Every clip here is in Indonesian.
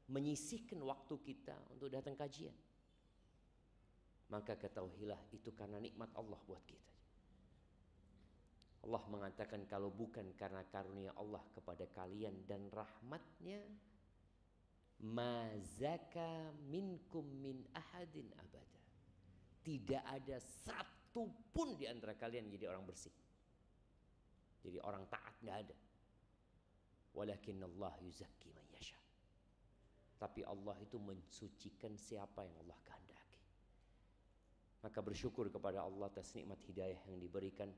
menyisihkan waktu kita untuk datang kajian, maka ketahuilah itu karena nikmat Allah buat kita. Allah mengatakan kalau bukan karena karunia Allah kepada kalian dan rahmatnya, ma zaka minkum min ahadin abada. Tidak ada satu pun di antara kalian jadi orang bersih, jadi orang taat, nggak ada. Walakin Allah yuzakki man yasha. Tapi Allah itu mensucikan siapa yang Allah kehendaki. Maka bersyukur kepada Allah atas nikmat hidayah yang diberikan.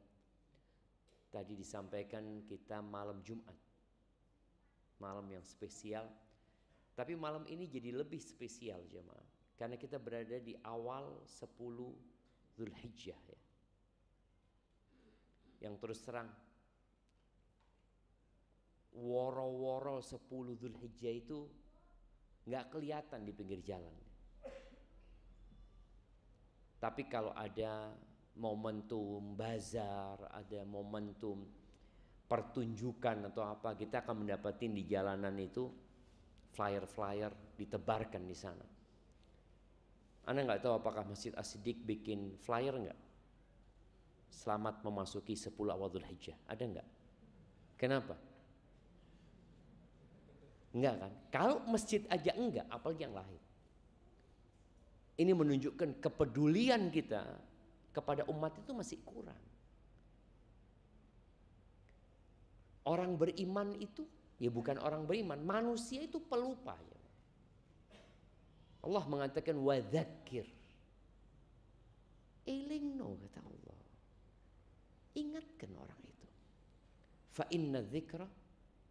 Tadi disampaikan kita malam Jumat, malam yang spesial. Tapi malam ini jadi lebih spesial jemaah, karena kita berada di awal 10 Dzulhijjah ya. Yang terus terang, woro-woro 10 Dzulhijjah itu nggak kelihatan di pinggir jalan. Tapi kalau ada momentum bazar, ada momentum pertunjukan atau apa, kita akan mendapatin di jalanan itu flyer-flyer ditebarkan di sana. Anda nggak tahu apakah Masjid As-Siddiq bikin flyer nggak? Selamat memasuki 10 awal Dzulhijjah. Ada nggak? Kenapa? Enggak kan? Kalau masjid aja enggak, apalagi yang lain. Ini menunjukkan kepedulian kita kepada umat itu masih kurang. Orang beriman itu, ya bukan orang beriman, manusia itu pelupa ya. Allah mengatakan wadzakir, elingno kata Allah, ingatkan orang itu. Fa inna dzikra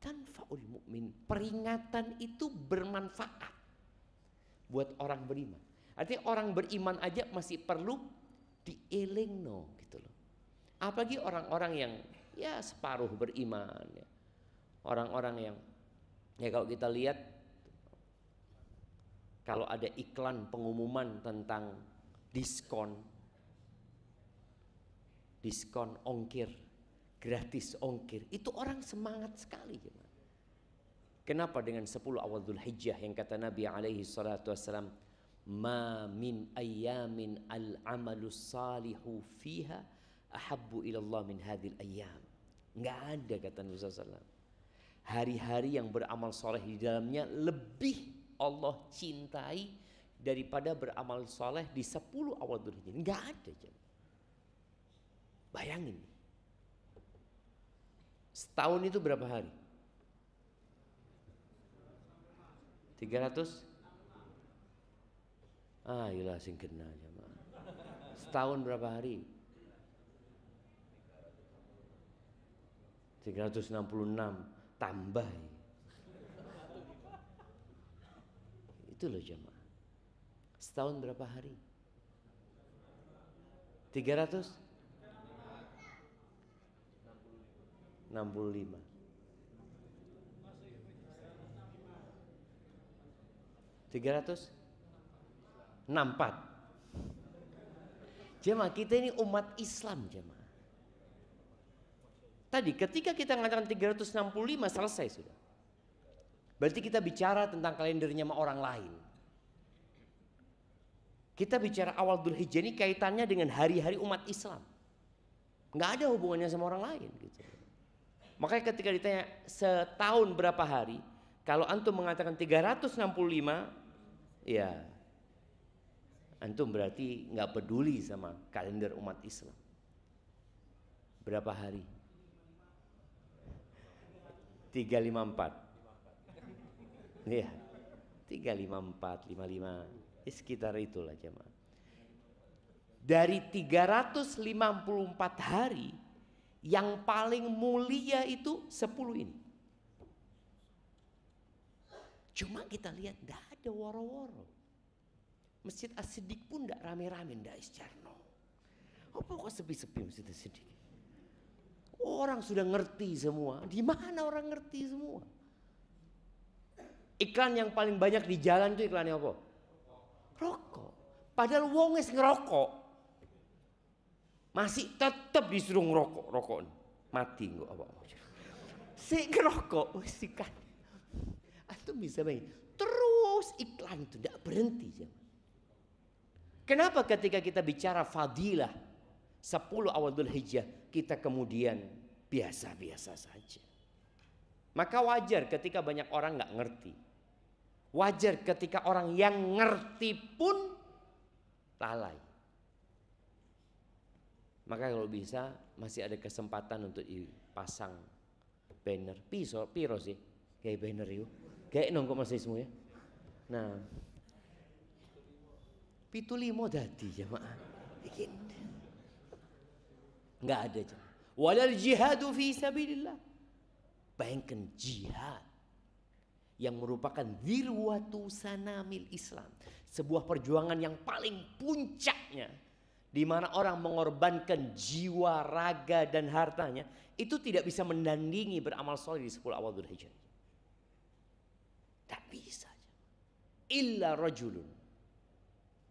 tanfa'ul mu'min. Peringatan itu bermanfaat buat orang beriman. Artinya orang beriman aja masih perlu dielingno gitu loh. Apalagi orang-orang yang ya separuh beriman ya. Orang-orang yang ya kalau kita lihat, kalau ada iklan pengumuman tentang diskon ongkir, gratis ongkir, itu orang semangat sekali. Kenapa dengan 10 awal Dzulhijjah yang kata Nabi alaihi salatu wassalam, ma min ayyamin al-amalu salihu fiha ahabbu ilallah min hadhil ayyam. Nggak ada kata Nabi SAW, hari-hari yang beramal soleh di dalamnya lebih Allah cintai daripada beramal soleh di 10 awal Dzulhijjah. Nggak ada. Bayangin, setahun itu berapa hari? 300? Iyalah sing kena jemaah. Setahun berapa hari? 366 tambah. Itu loh jemaah. Setahun berapa hari? 365. 364. Jemaah, kita ini umat Islam jemaah. Tadi ketika kita mengatakan 365 selesai sudah. Berarti kita bicara tentang kalendernya sama orang lain. Kita bicara awal Dzulhijjah ini kaitannya dengan hari-hari umat Islam. Nggak ada hubungannya sama orang lain gitu. Makanya ketika ditanya setahun berapa hari, kalau antum mengatakan 365, ya antum berarti nggak peduli sama kalender umat Islam. Berapa hari? 354. Iya. 354, 55. Sekitar itulah jemaah. Dari 354 hari, yang paling mulia itu 10 ini. Cuma kita lihat tidak ada woro-woro. Masjid As-Siddiq pun tidak rame-rame, tidak iscarno. Apa kok sepi-sepi Masjid As-Siddiq? Orang sudah ngerti semua. Di mana orang ngerti semua? Iklan yang paling banyak di jalan itu iklannya apa? Rokok. Padahal wong wis ngerokok, masih tetap disuruh ngerokok, rokok mati nggak apa? Si ngerokok, wis kan? Antum bisa bayangin, terus iklan itu, tidak berhenti. Kenapa ketika kita bicara fadilah 10 awal Dzulhijjah kita kemudian biasa-biasa saja? Maka wajar ketika banyak orang nggak ngerti. Wajar ketika orang yang ngerti pun lalai. Maka kalau bisa masih ada kesempatan untuk dipasang banner. Piro sih kayak banner itu. Kayak nongko masih semua ya. Nah, 75 dadi jamaah. Bikin. Enggak ada jamaah. Walal jihadu fi sabilillah. Bayangkan jihad yang merupakan dzirwatu sanamil Islam, sebuah perjuangan yang paling puncaknya, di mana orang mengorbankan jiwa, raga dan hartanya, itu tidak bisa menandingi beramal soleh di 10 awal Dzulhijjah. Tak bisa. Illa rajulun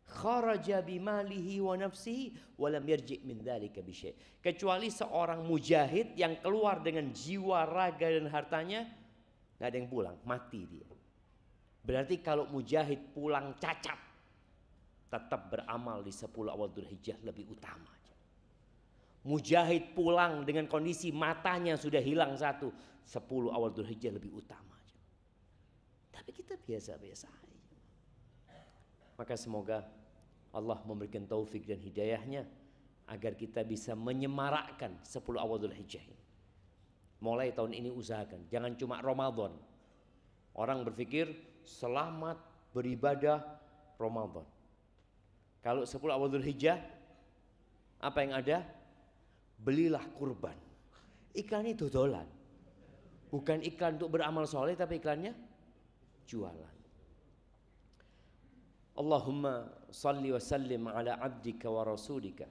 kharaja bimalihi wa nafsihi wa lam yarji' min dzalika bi syai'. Kecuali seorang mujahid yang keluar dengan jiwa, raga dan hartanya, enggak ada yang pulang, mati dia. Berarti kalau mujahid pulang cacat, tetap beramal di 10 awal Dzulhijjah lebih utama. Mujahid pulang dengan kondisi matanya sudah hilang satu, 10 awal Dzulhijjah lebih utama. Tapi kita biasa-biasa aja. Maka semoga Allah memberikan taufik dan hidayahnya agar kita bisa menyemarakkan 10 awal Dzulhijjah ini. Mulai tahun ini usahakan, jangan cuma Ramadan. Orang berpikir selamat beribadah Ramadan. Kalau 10 awal Dzulhijjah, apa yang ada? Belilah kurban. Iklannya dodolan. Bukan iklan untuk beramal soleh, tapi iklannya jualan. Allahumma salli wa sallim ala abdika wa rasulika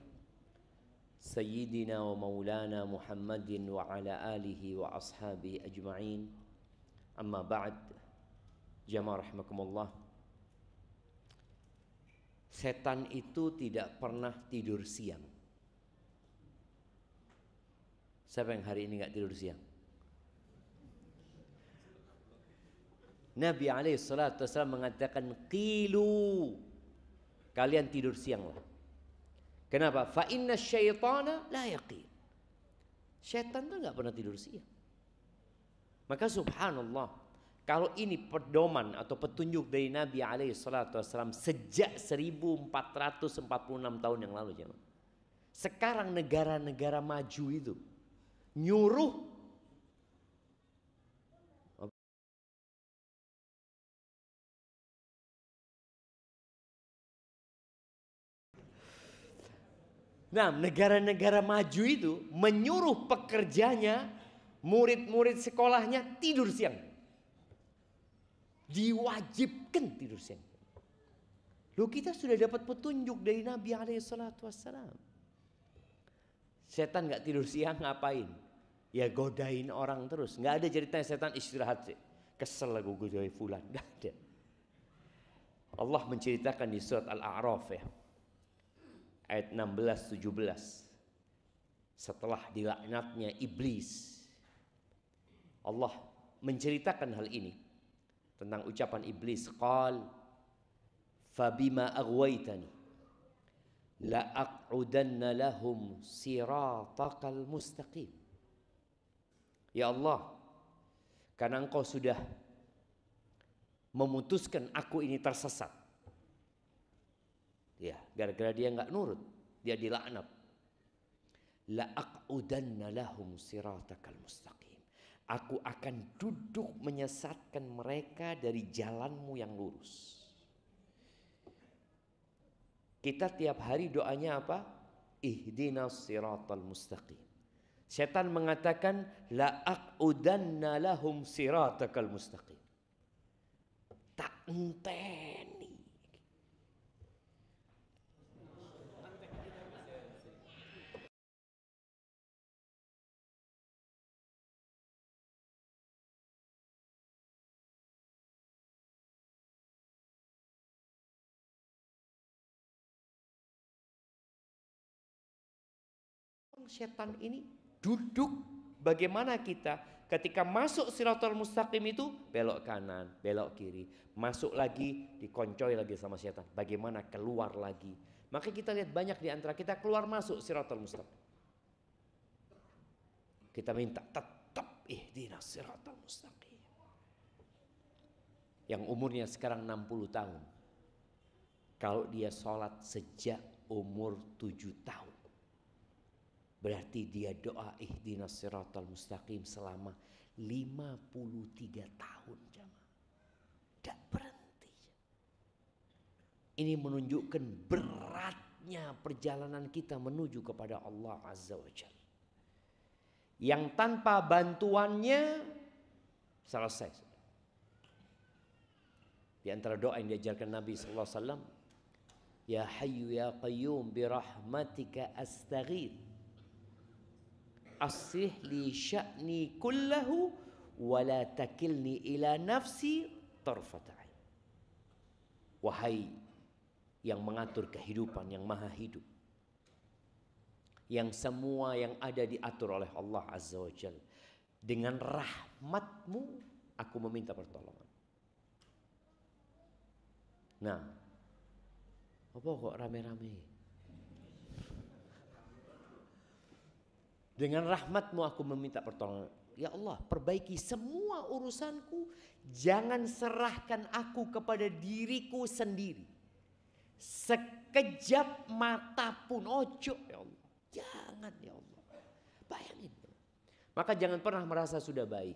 Sayyidina wa maulana Muhammadin wa ala alihi wa ashabihi ajma'in. Amma ba'd. Jamaah rahimakumullah. Setan itu tidak pernah tidur siang. Siapa yang hari ini gak tidur siang? Nabi SAW mengatakan qilu, kalian tidur sianglah. Kenapa? Fa inna syaitana la yaqil. Syaitan itu gak pernah tidur siang. Maka subhanallah, kalau ini pedoman atau petunjuk dari Nabi SAW sejak 1446 tahun yang lalu, jemaah. Sekarang negara-negara maju itu nyuruh negara-negara maju itu menyuruh pekerjanya, murid-murid sekolahnya tidur siang. Diwajibkan tidur siang. Loh, kita sudah dapat petunjuk dari Nabi SAW. Setan gak tidur siang ngapain? Ya godain orang terus. Gak ada ceritanya setan istirahat sih. Kesel aku godain fulan. Gak ada. Allah menceritakan di surat Al-A'raf ya, ayat 16-17. Setelah dilaknatnya iblis, Allah menceritakan hal ini tentang ucapan iblis. Qal fabima aghwaytani la aq'udanna lahum siratakal mustaqim. Ya Allah, karena engkau sudah memutuskan aku ini tersesat. Ya, gara-gara dia enggak nurut, dia dilaknat. La aq'udanna lahum siratakal mustaqim. Aku akan duduk menyesatkan mereka dari jalanmu yang lurus. Kita tiap hari doanya apa? Ihdinas siratal mustaqim. Setan mengatakan la aq'udanna lahum siratakal mustaqim. Tak enteni. Setan ini duduk, bagaimana kita Ketika masuk siratal mustaqim itu belok kanan, belok kiri, masuk lagi dikoncoi lagi sama setan. Bagaimana keluar lagi? Maka kita lihat banyak di antara kita keluar masuk siratal mustaqim. Kita minta tetap ihdinas siratal mustaqim. Yang umurnya sekarang 60 tahun. Kalau dia sholat sejak umur 7 tahun. Berarti dia doa ihdinas siratal mustaqim selama 53 tahun jamaah. Tidak berhenti. Ini menunjukkan beratnya perjalanan kita menuju kepada Allah Azza wa Jalla. Yang tanpa bantuannya selesai. Di antara doa yang diajarkan Nabi sallallahu alaihi wasallam, ya hayyu ya qayyum bi rahmatika astaghith. Aslih li sya'ni kullahu wa la takilni ila nafsi tarfata ain. Wahai yang mengatur kehidupan, yang maha hidup, yang semua yang ada diatur oleh Allah Azza wa Jalla, dengan rahmatmu aku meminta pertolongan. Nah, apa kok rame-rame? Dengan rahmatmu aku meminta pertolongan. Ya Allah, perbaiki semua urusanku. Jangan serahkan aku kepada diriku sendiri. Sekejap mata pun ojo ya Allah. Jangan ya Allah. Bayangin. Maka jangan pernah merasa sudah baik.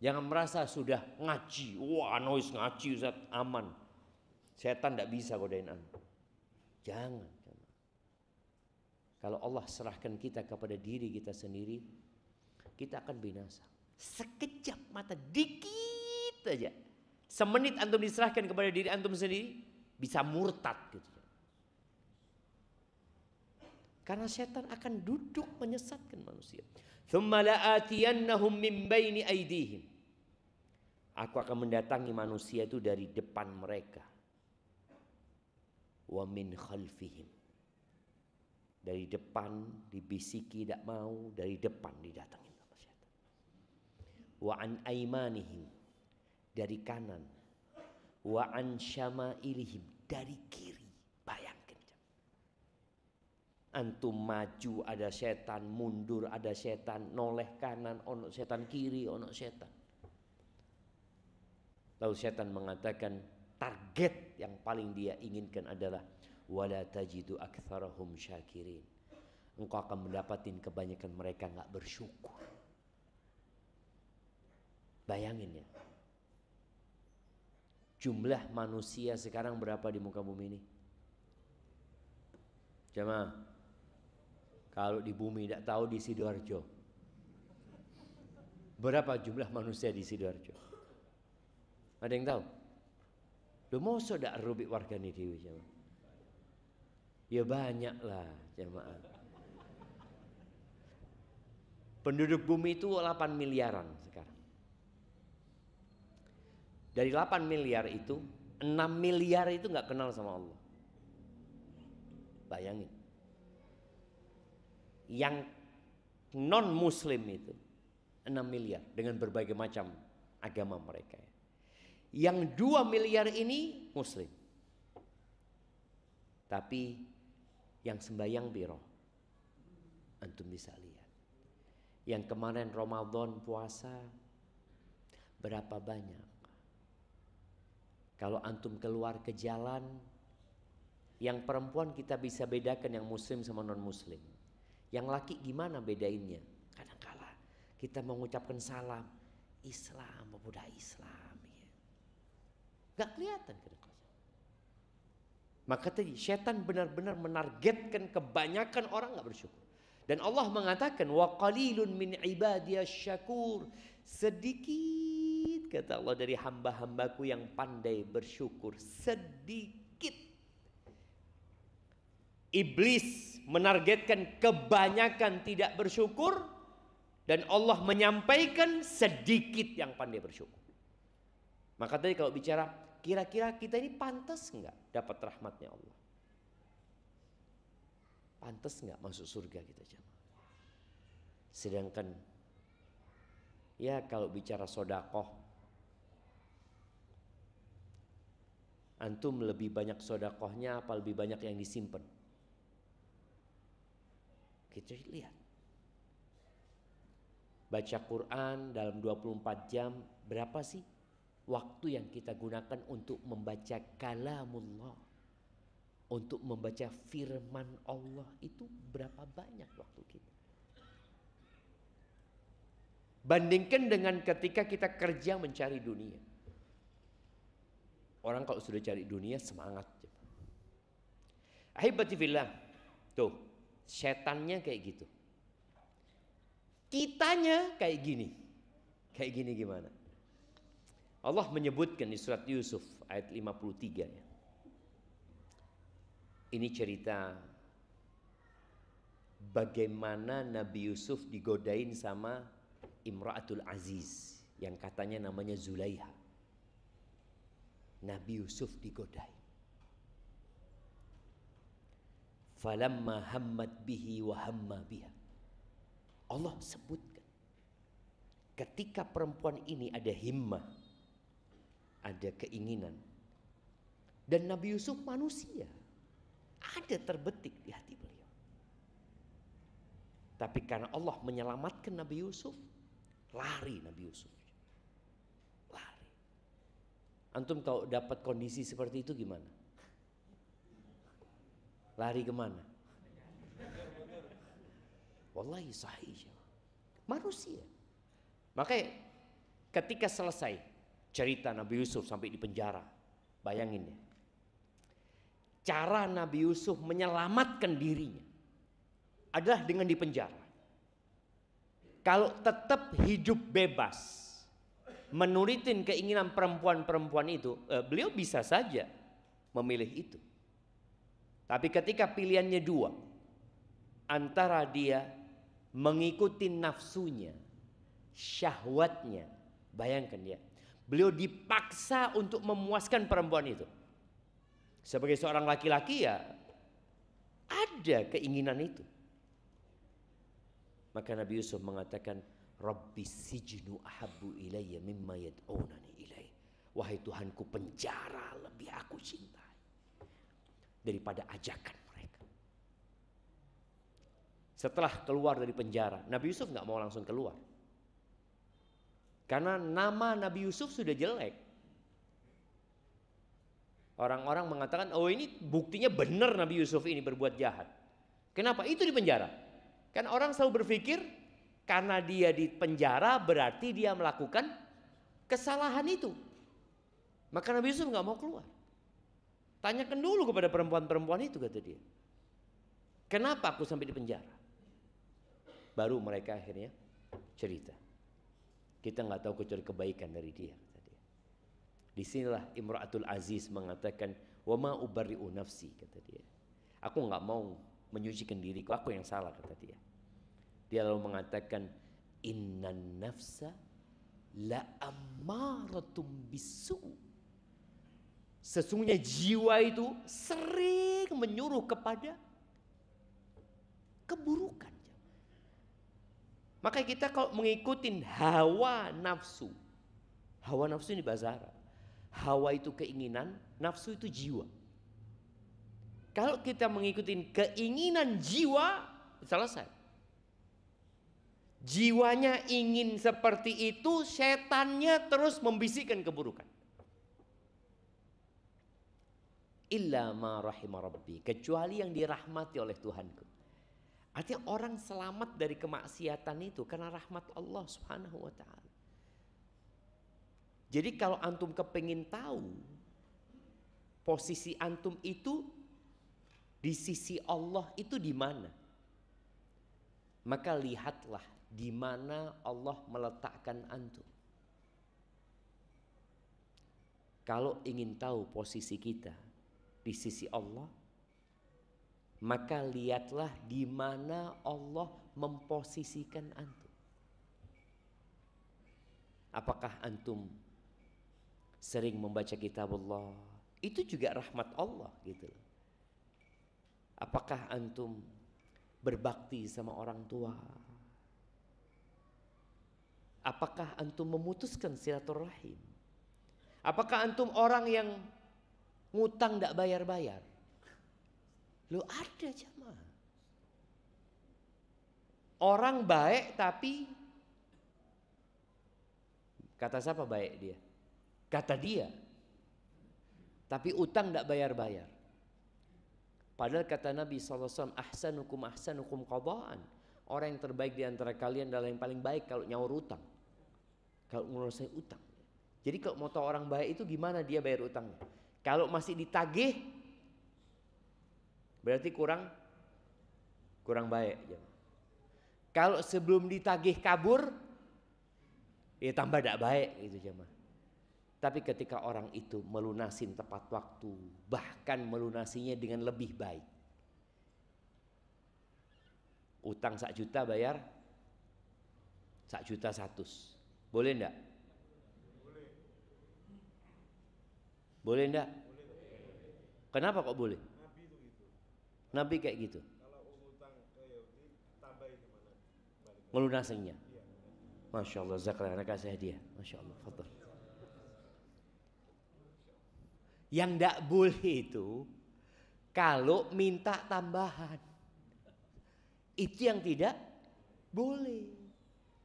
Jangan merasa sudah ngaji. Wah, noise ngaji Ustaz, aman. Setan tidak bisa godain anda. Jangan. Kalau Allah serahkan kita kepada diri kita sendiri, kita akan binasa. Sekejap mata, dikit aja. Semenit antum diserahkan kepada diri antum sendiri, bisa murtad gitu. Karena setan akan duduk menyesatkan manusia. Tsumma la'atiyannahum min baini aydihim. Aku akan mendatangi manusia itu dari depan mereka. Wa min khalfihim. Dari depan dibisiki tidak mau, dari depan didatangin sama setan. Wa an aimanihim, dari kanan. Wa an syama'ilihim, dari kiri. Bayangkan. Antum maju ada setan, mundur ada setan, noleh kanan ono setan, kiri ono setan. Lalu setan mengatakan target yang paling dia inginkan adalah wala tajidu aktsarahum syakirin. Engkau akan mendapatkan kebanyakan mereka enggak bersyukur. Bayangin ya. Jumlah manusia sekarang berapa di muka bumi ini? Jamaah, kalau di bumi tidak tahu di Sidoarjo. Berapa jumlah manusia di Sidoarjo? Ada yang tahu? Lu mosok dak rubik wargane dhewe jamaah. Ya banyak lah jamaah. Penduduk bumi itu 8 miliaran sekarang. Dari 8 miliar itu 6 miliar itu nggak kenal sama Allah. Bayangin. Yang non muslim itu 6 miliar dengan berbagai macam agama mereka. Yang 2 miliar ini muslim. Tapi yang sembahyang biro, antum bisa lihat. Yang kemarin Ramadan puasa berapa banyak? Kalau antum keluar ke jalan, yang perempuan kita bisa bedakan yang muslim sama non muslim. Yang laki gimana bedainnya? Kadang-kala kita mengucapkan salam, Islam, pemuda Islam, ya. Gak kelihatan kadang-kala. Maka tadi setan benar-benar menargetkan kebanyakan orang gak bersyukur. Dan Allah mengatakan wa qalilun min ibadiyasy syakur. Sedikit kata Allah dari hamba-hambaku yang pandai bersyukur. Sedikit. Iblis menargetkan kebanyakan tidak bersyukur. Dan Allah menyampaikan sedikit yang pandai bersyukur. Maka tadi kalau bicara kira-kira kita ini pantas enggak dapat rahmatnya Allah? Pantas enggak masuk surga kita jemaah? Sedangkan Ya kalau bicara sodakoh, antum lebih banyak sodakohnya apa lebih banyak yang disimpan? Kita lihat. Baca Quran dalam 24 jam, berapa sih waktu yang kita gunakan untuk membaca kalamullah, untuk membaca firman Allah? Itu berapa banyak waktu kita? Bandingkan dengan ketika kita kerja mencari dunia. Orang kalau sudah cari dunia semangat. Ahibati fillah. Tuh, setannya kayak gitu. Kitanya kayak gini. Kayak gini gimana? Allah menyebutkan di surat Yusuf ayat 53 ya. Ini cerita bagaimana Nabi Yusuf digodain sama Imra'atul Aziz yang katanya namanya Zulaiha. Nabi Yusuf digodain. Falamma hammat bihi wa hamma biha. Allah sebutkan ketika perempuan ini ada himmah, ada keinginan, dan Nabi Yusuf manusia, ada terbetik di hati beliau. Tapi karena Allah menyelamatkan Nabi Yusuf, lari Nabi Yusuf. Lari. Antum kalau dapat kondisi seperti itu gimana? Lari kemana? Wallahi sahih. Manusia. Makanya ketika selesai cerita Nabi Yusuf sampai di penjara, bayangin ya. Cara Nabi Yusuf menyelamatkan dirinya adalah dengan di penjara. Kalau tetap hidup bebas, menurutin keinginan perempuan-perempuan itu, beliau bisa saja memilih itu. Tapi ketika pilihannya dua, antara dia mengikuti nafsunya, syahwatnya, bayangkan ya, beliau dipaksa untuk memuaskan perempuan itu. Sebagai seorang laki-laki ya ada keinginan itu. Maka Nabi Yusuf mengatakan, Rabbi sijnu ahabbu ilayya mimma yad'unani ilaih. Wahai Tuhanku, penjara lebih aku cintai daripada ajakan mereka. Setelah keluar dari penjara, Nabi Yusuf nggak mau langsung keluar. Karena nama Nabi Yusuf sudah jelek. Orang-orang mengatakan, oh ini buktinya benar Nabi Yusuf ini berbuat jahat. Kenapa? Itu di penjara. Kan orang selalu berpikir, karena dia di penjara berarti dia melakukan kesalahan itu. Maka Nabi Yusuf nggak mau keluar. Tanyakan dulu kepada perempuan-perempuan itu, kata dia. Kenapa aku sampai di penjara? Baru mereka akhirnya cerita. Kita nggak tahu kecuali kebaikan dari dia, kata dia. Disinilah Imra'atul Aziz mengatakan, wa ma ubarri'u nafsi, kata dia. Aku nggak mau menyucikan diriku, aku yang salah, kata dia. Dia lalu mengatakan, innan nafsa la ammaratum bisu. Sesungguhnya jiwa itu sering menyuruh kepada keburukan. Maka kita kalau mengikuti hawa nafsu ini bahasa Arab. Hawa itu keinginan, nafsu itu jiwa. Kalau kita mengikuti keinginan jiwa, selesai. Jiwanya ingin seperti itu, setannya terus membisikkan keburukan. Illa ma rahima rabbi, kecuali yang dirahmati oleh Tuhanku. Artinya orang selamat dari kemaksiatan itu karena rahmat Allah Subhanahu wa ta'ala. Jadi kalau antum kepengin tahu posisi antum itu di sisi Allah itu di mana, maka lihatlah di mana Allah meletakkan antum. Kalau ingin tahu posisi kita di sisi Allah, maka lihatlah di mana Allah memposisikan antum. Apakah antum sering membaca kitab Allah? Itu juga rahmat Allah gitu. Apakah antum berbakti sama orang tua? Apakah antum memutuskan silaturahim? Apakah antum orang yang ngutang tidak bayar-bayar? Lo ada jamaah. Orang baik tapi kata siapa baik dia? Kata dia. Tapi utang tidak bayar-bayar. Padahal kata Nabi SAW, ahsanukum ahsanukum qadaan. Orang yang terbaik di antara kalian adalah yang paling baik kalau nyaur utang. Kalau mengurusi utang. Jadi kalau mau tahu orang baik itu gimana dia bayar utangnya. Kalau masih ditagih, berarti kurang baik. Kalau sebelum ditagih kabur, ya tambah tidak baik gitu jemaah. Tapi ketika orang itu melunasin tepat waktu, bahkan melunasinya dengan lebih baik. Utang 1 juta bayar 1,1 juta. Boleh enggak? Boleh enggak? Kenapa kok boleh? Nabi itu gitu. Nabi kayak gitu. Kalau utang ke Yahudi tambahin gimana? Melunasinya. Iya. Masya Allah, zakat anak kasih hadiah. Masya Allah, fadl. Yang enggak boleh itu kalau minta tambahan. Itu yang tidak boleh.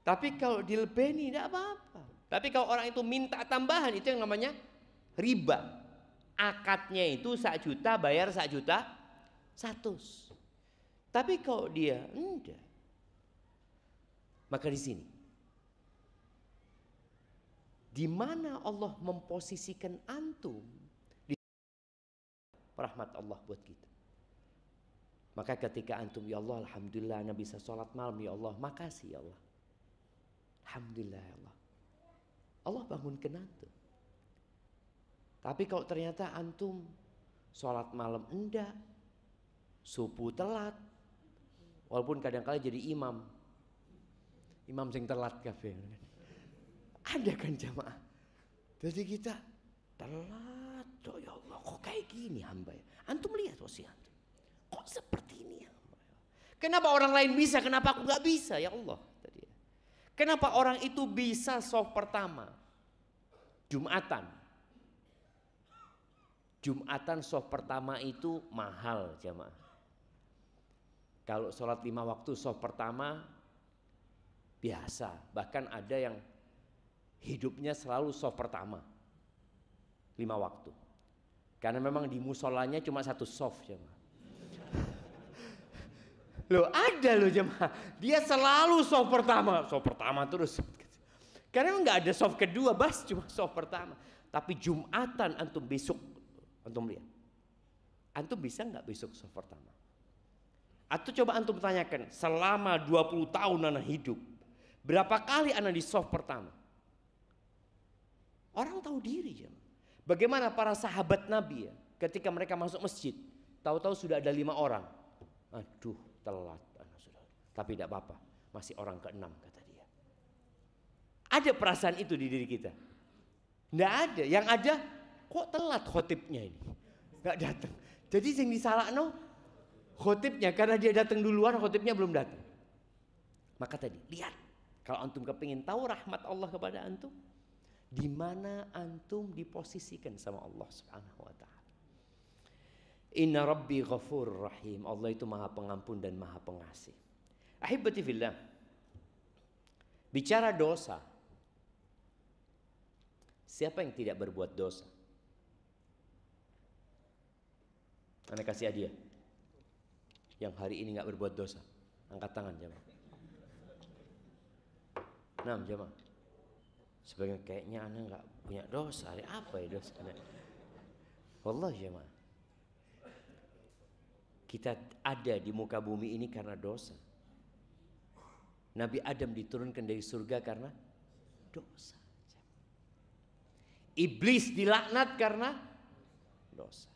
Tapi kalau dilebeni tidak apa-apa. Tapi kalau orang itu minta tambahan, itu yang namanya riba. Akadnya itu 1 juta bayar 1,1 juta. Tapi kalau dia enggak, maka di sini di mana Allah memposisikan antum di rahmat Allah buat kita. Maka ketika antum, ya Allah, alhamdulillah Anda bisa sholat malam, ya Allah, makasih ya Allah. Alhamdulillah ya Allah. Allah bangunkan antum. Tapi kalau ternyata antum sholat malam enggak, subuh telat, walaupun kadang-kala jadi imam sing telat kafe. Ada kan jamaah. Jadi kita telat, oh ya Allah, kok kayak gini hamba ya. Antum lihat wasiat. Kok seperti ini ya? Kenapa orang lain bisa, kenapa aku nggak bisa ya Allah? Kenapa orang itu bisa soft pertama? Jumatan soft pertama itu mahal jamaah. Kalau sholat 5 waktu soft pertama biasa. Bahkan ada yang hidupnya selalu soft pertama 5 waktu. Karena memang di musolanya cuma 1 soft jamaah. Loh ada loh jemaah, dia selalu soft pertama terus. Karena nggak ada soft kedua, cuma soft pertama. Tapi Jumatan antum besok, antum lihat, antum bisa nggak besok soft pertama? Atau coba antum tanyakan, selama 20 tahun anak hidup, berapa kali anak di soft pertama? Orang tahu diri jemaah. Bagaimana para sahabat Nabi ya, ketika mereka masuk masjid, tahu-tahu sudah ada 5 orang. Aduh, telat, tapi tidak apa-apa, masih orang ke-6 kata dia. Ada perasaan itu di diri kita? Tidak ada. Yang ada, kok telat khotibnya ini, nggak datang. Jadi yang disalahno khotibnya, karena dia datang duluan, khotibnya belum datang. Maka tadi lihat, kalau antum kepingin tahu rahmat Allah kepada antum, di mana antum diposisikan sama Allah Subhanahu wa taala. Inna Rabbi ghafur rahim. Allah itu maha pengampun dan maha pengasih. Ahibati fillah, bicara dosa, siapa yang tidak berbuat dosa? Anda kasih hadiah yang hari ini gak berbuat dosa, angkat tangan jemaah. 6 jemaah. Sebagai kayaknya Anda gak punya dosa. Apa ya dosa? Wallahi jemaah, kita ada di muka bumi ini karena dosa. Nabi Adam diturunkan dari surga karena dosa. Iblis dilaknat karena dosa.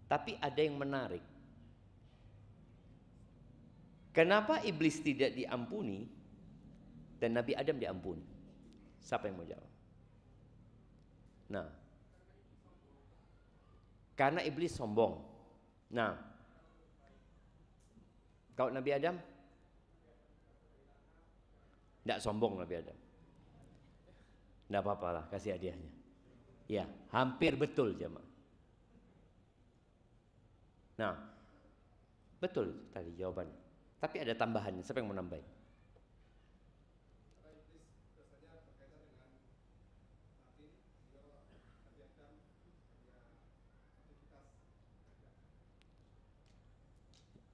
Tapi ada yang menarik. Kenapa iblis tidak diampuni dan Nabi Adam diampuni? Siapa yang mau jawab? Nah, karena iblis sombong. Nah, kalau Nabi Adam Tidak sombong Nabi Adam. Tidak apa-apa lah, kasih hadiahnya. Ya, hampir betul jemaah. Nah, betul tadi jawabannya. Tapi ada tambahannya, siapa yang mau nambahin?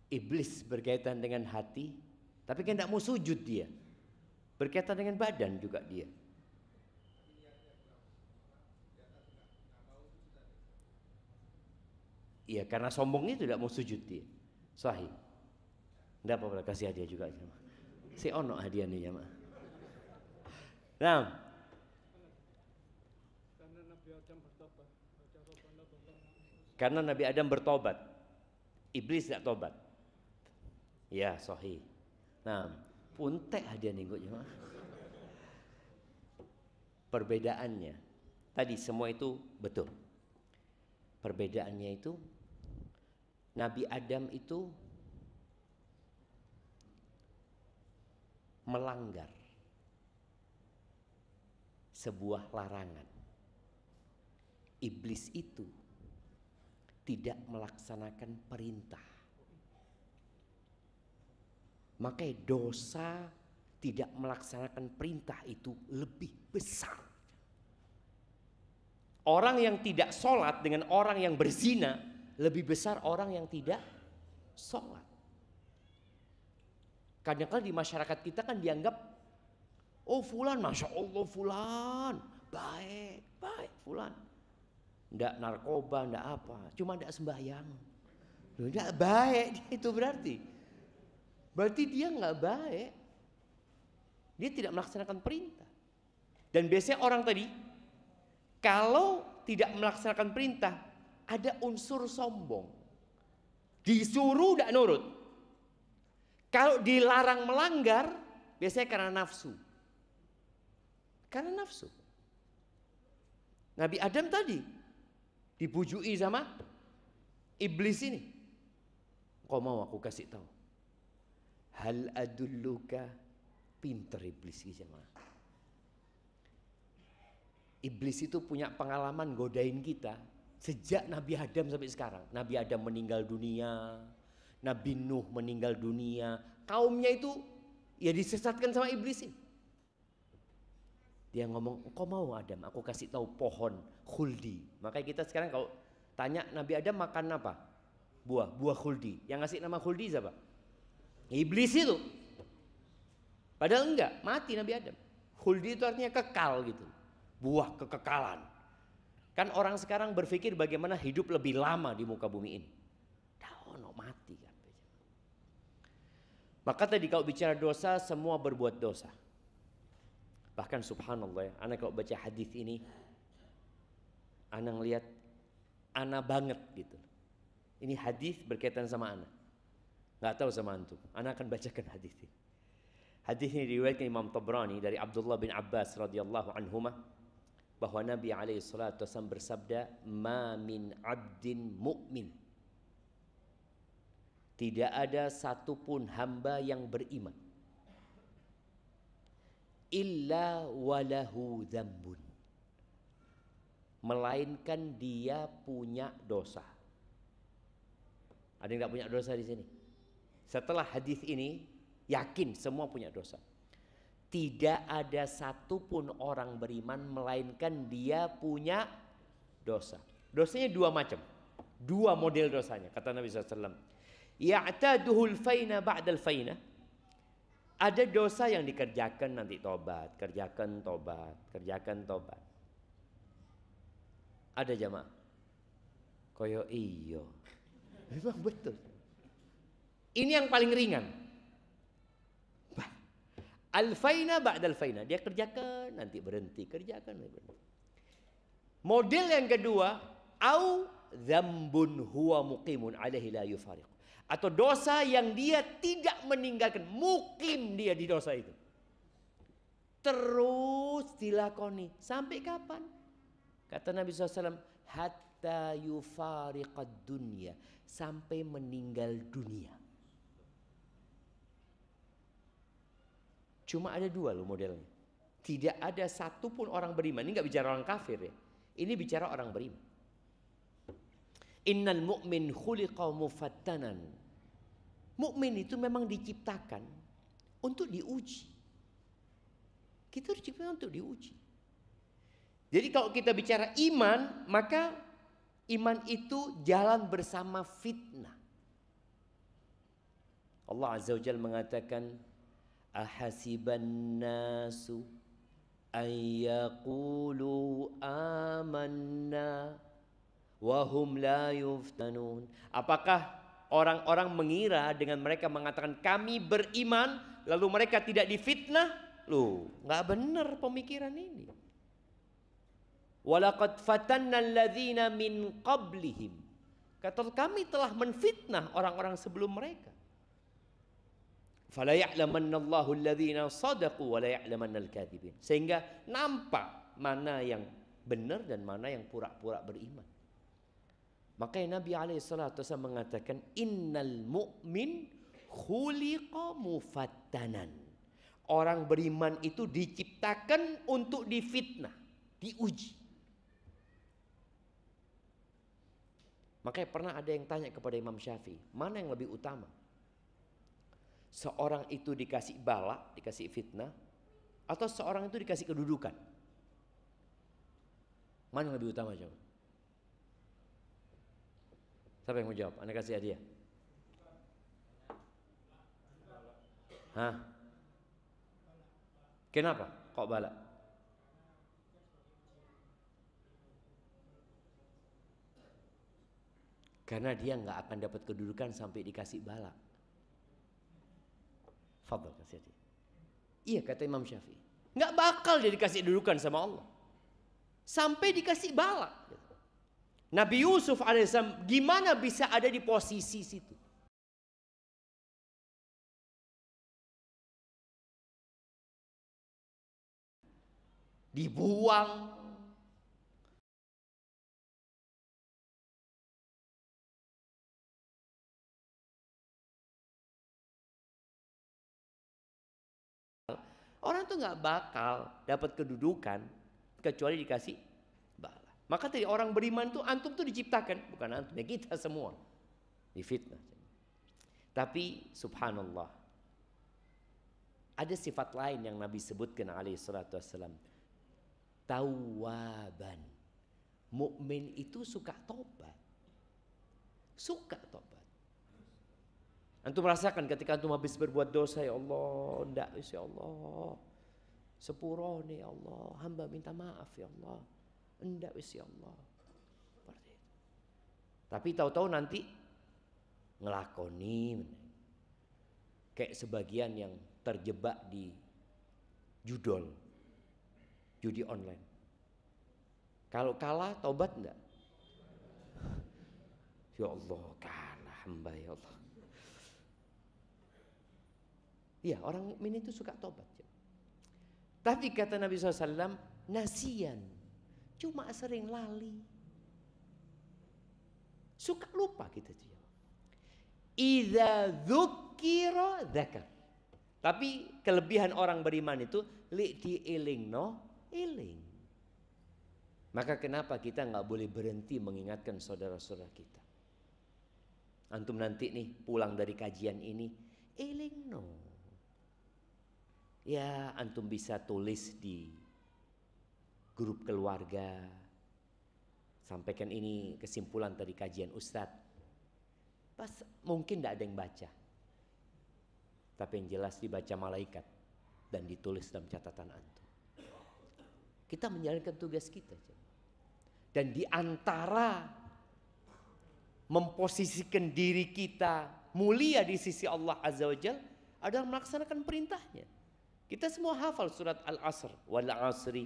Iblis berkaitan dengan hati, tapi kan tidak mau sujud dia. Berkaitan dengan badan juga dia. Iya, karena sombongnya tidak mau sujud dia. Sahih. Tidak apa-apa, kasih hadiah juga. Si ono hadiah nih ya, Mak. Nah, karena Nabi Adam bertobat, iblis tidak tobat. Ya, sahih. Nah, puntek hadiah nih gue ya. Perbedaannya, tadi semua itu betul. Perbedaannya itu, Nabi Adam itu melanggar sebuah larangan. Iblis itu tidak melaksanakan perintah. Makanya dosa tidak melaksanakan perintah itu lebih besar. Orang yang tidak sholat dengan orang yang berzina lebih besar orang yang tidak sholat. Kadang-kadang di masyarakat kita kan dianggap, oh fulan, masya Allah fulan, baik, baik fulan. Nggak narkoba, nggak apa, cuma nggak sembahyang. Nggak baik itu berarti. Berarti dia nggak baik. Dia tidak melaksanakan perintah. Dan biasanya orang tadi, kalau tidak melaksanakan perintah, ada unsur sombong. Disuruh tidak nurut. Kalau dilarang melanggar, biasanya karena nafsu. Karena nafsu. Nabi Adam tadi dibujui sama iblis ini. Kau mau aku kasih tahu? Hal adulluka, pinter iblis sama. Iblis itu punya pengalaman godain kita sejak Nabi Adam sampai sekarang. Nabi Adam meninggal dunia, Nabi Nuh meninggal dunia, kaumnya itu ya disesatkan sama iblis ini. Dia ngomong, kau mau Adam, aku kasih tahu pohon khuldi. Makanya kita sekarang kalau tanya Nabi Adam makan apa? Buah khuldi. Yang ngasih nama khuldi siapa? Iblis itu. Padahal enggak, mati Nabi Adam. Khuldi itu artinya kekal gitu. Buah kekekalan. Kan orang sekarang berpikir bagaimana hidup lebih lama di muka bumi ini. No, mati kan. Maka tadi kalau bicara dosa, semua berbuat dosa. Bahkan subhanallah ya, anak kalau baca hadis ini, anak ngelihat anak banget gitu. Ini hadis berkaitan sama anak. Nggak tahu sama antum. Anak akan bacakan hadis ini. Hadis ini diriwayatkan Imam Tabrani dari Abdullah bin Abbas radhiyallahu anhuma bahwa Nabi alaihi salatu wasallam bersabda, "Ma min 'abdin mu'min." Tidak ada satupun hamba yang beriman illa walahu dzambun, melainkan dia punya dosa. Ada yang nggak punya dosa di sini? Setelah hadis ini yakin semua punya dosa. Tidak ada satupun orang beriman melainkan dia punya dosa. Dosanya dua macam, dua model dosanya. Kata Nabi SAW, ya'taduhul faina ba'dal faina. Ada dosa yang dikerjakan nanti tobat, kerjakan tobat, kerjakan tobat. Ada jamaah? Koyo iyo. Memang betul. Ini yang paling ringan. Al-faina ba'dal faina. Dia kerjakan nanti berhenti, kerjakan nanti berhenti. Model yang kedua, au dzambun huwa muqimun alaihi la yufariq. Atau dosa yang dia tidak meninggalkan, mukim dia di dosa itu. Terus dilakoni. Sampai kapan? Kata Nabi SAW, hatta yufariqad dunya. Sampai meninggal dunia. Cuma ada dua loh modelnya. Tidak ada satupun orang beriman. Ini nggak bicara orang kafir ya. Ini bicara orang beriman. Innal mu'min khuliqa mufattanan. Mukmin itu memang diciptakan untuk diuji. Kita diciptakan untuk diuji. Jadi kalau kita bicara iman, maka iman itu jalan bersama fitnah. Allah Azza wa Jalla mengatakan, ahasiban nasu an yaqulu amanna wa hum la yuftanun. Apakah orang-orang mengira dengan mereka mengatakan kami beriman lalu mereka tidak difitnah? Loh, nggak benar pemikiran ini. Walaqad fatanna alladzina min qablihim. Kata kami telah menfitnah orang-orang sebelum mereka. Fala ya'lamannallahu alladzina sadaqu wa la ya'lamannal kadzibin. Sehingga nampak mana yang benar dan mana yang pura-pura beriman. Makanya Nabi alaihissalatu wasallam mengatakan innal mu'min khuliqa mufattanan. Orang beriman itu diciptakan untuk difitnah, diuji. Makanya pernah ada yang tanya kepada Imam Syafi'i, mana yang lebih utama? Seorang itu dikasih bala, dikasih fitnah, atau seorang itu dikasih kedudukan? Mana yang lebih utama jawab? Siapa yang mau jawab? Anda kasih hadiah. Hah? Kenapa? Kok bala? Karena dia nggak akan dapat kedudukan sampai dikasih bala. Fadhal kasih hadiah. Iya kata Imam Syafi'i. Nggak bakal dia dikasih kedudukan sama Allah sampai dikasih bala. Nabi Yusuf alaihissalam gimana bisa ada di posisi situ? Dibuang. Orang tuh nggak bakal dapat kedudukan kecuali dikasih bala. Maka tadi orang beriman tuh antum tuh diciptakan, bukan antum ya kita semua difitnah. Tapi subhanallah ada sifat lain yang Nabi sebutkan alaihi salatu wassalam. Tawwaban. Mukmin itu suka tobat. Suka tobat. Antum merasakan ketika antum habis berbuat dosa, ya Allah, enggak ya Allah. Sepuro nih ya Allah, hamba minta maaf ya Allah. Enggak ya Allah. Seperti itu. Tapi tahu-tahu nanti ngelakoni kayak sebagian yang terjebak di judol, judi online. Kalau kalah taubat enggak? Ya Allah, kalah hamba ya Allah. Iya, orang mukmin itu suka tobat. Tapi kata Nabi SAW, nasian, cuma sering lali. Suka lupa kita tuh. Idza dzukira dzakar. Tapi kelebihan orang beriman itu li dielingno eling. Maka kenapa kita nggak boleh berhenti mengingatkan saudara-saudara kita? Antum nanti nih pulang dari kajian ini, elingno. Ya, antum bisa tulis di grup keluarga. Sampaikan ini kesimpulan tadi kajian Ustadz. Pas mungkin tidak ada yang baca. Tapi yang jelas dibaca malaikat dan ditulis dalam catatan antum. Kita menjalankan tugas kita. Dan di antara memposisikan diri kita mulia di sisi Allah Azza wa Jalla adalah melaksanakan perintahnya. Kita semua hafal surat Al-Asr. Wal asri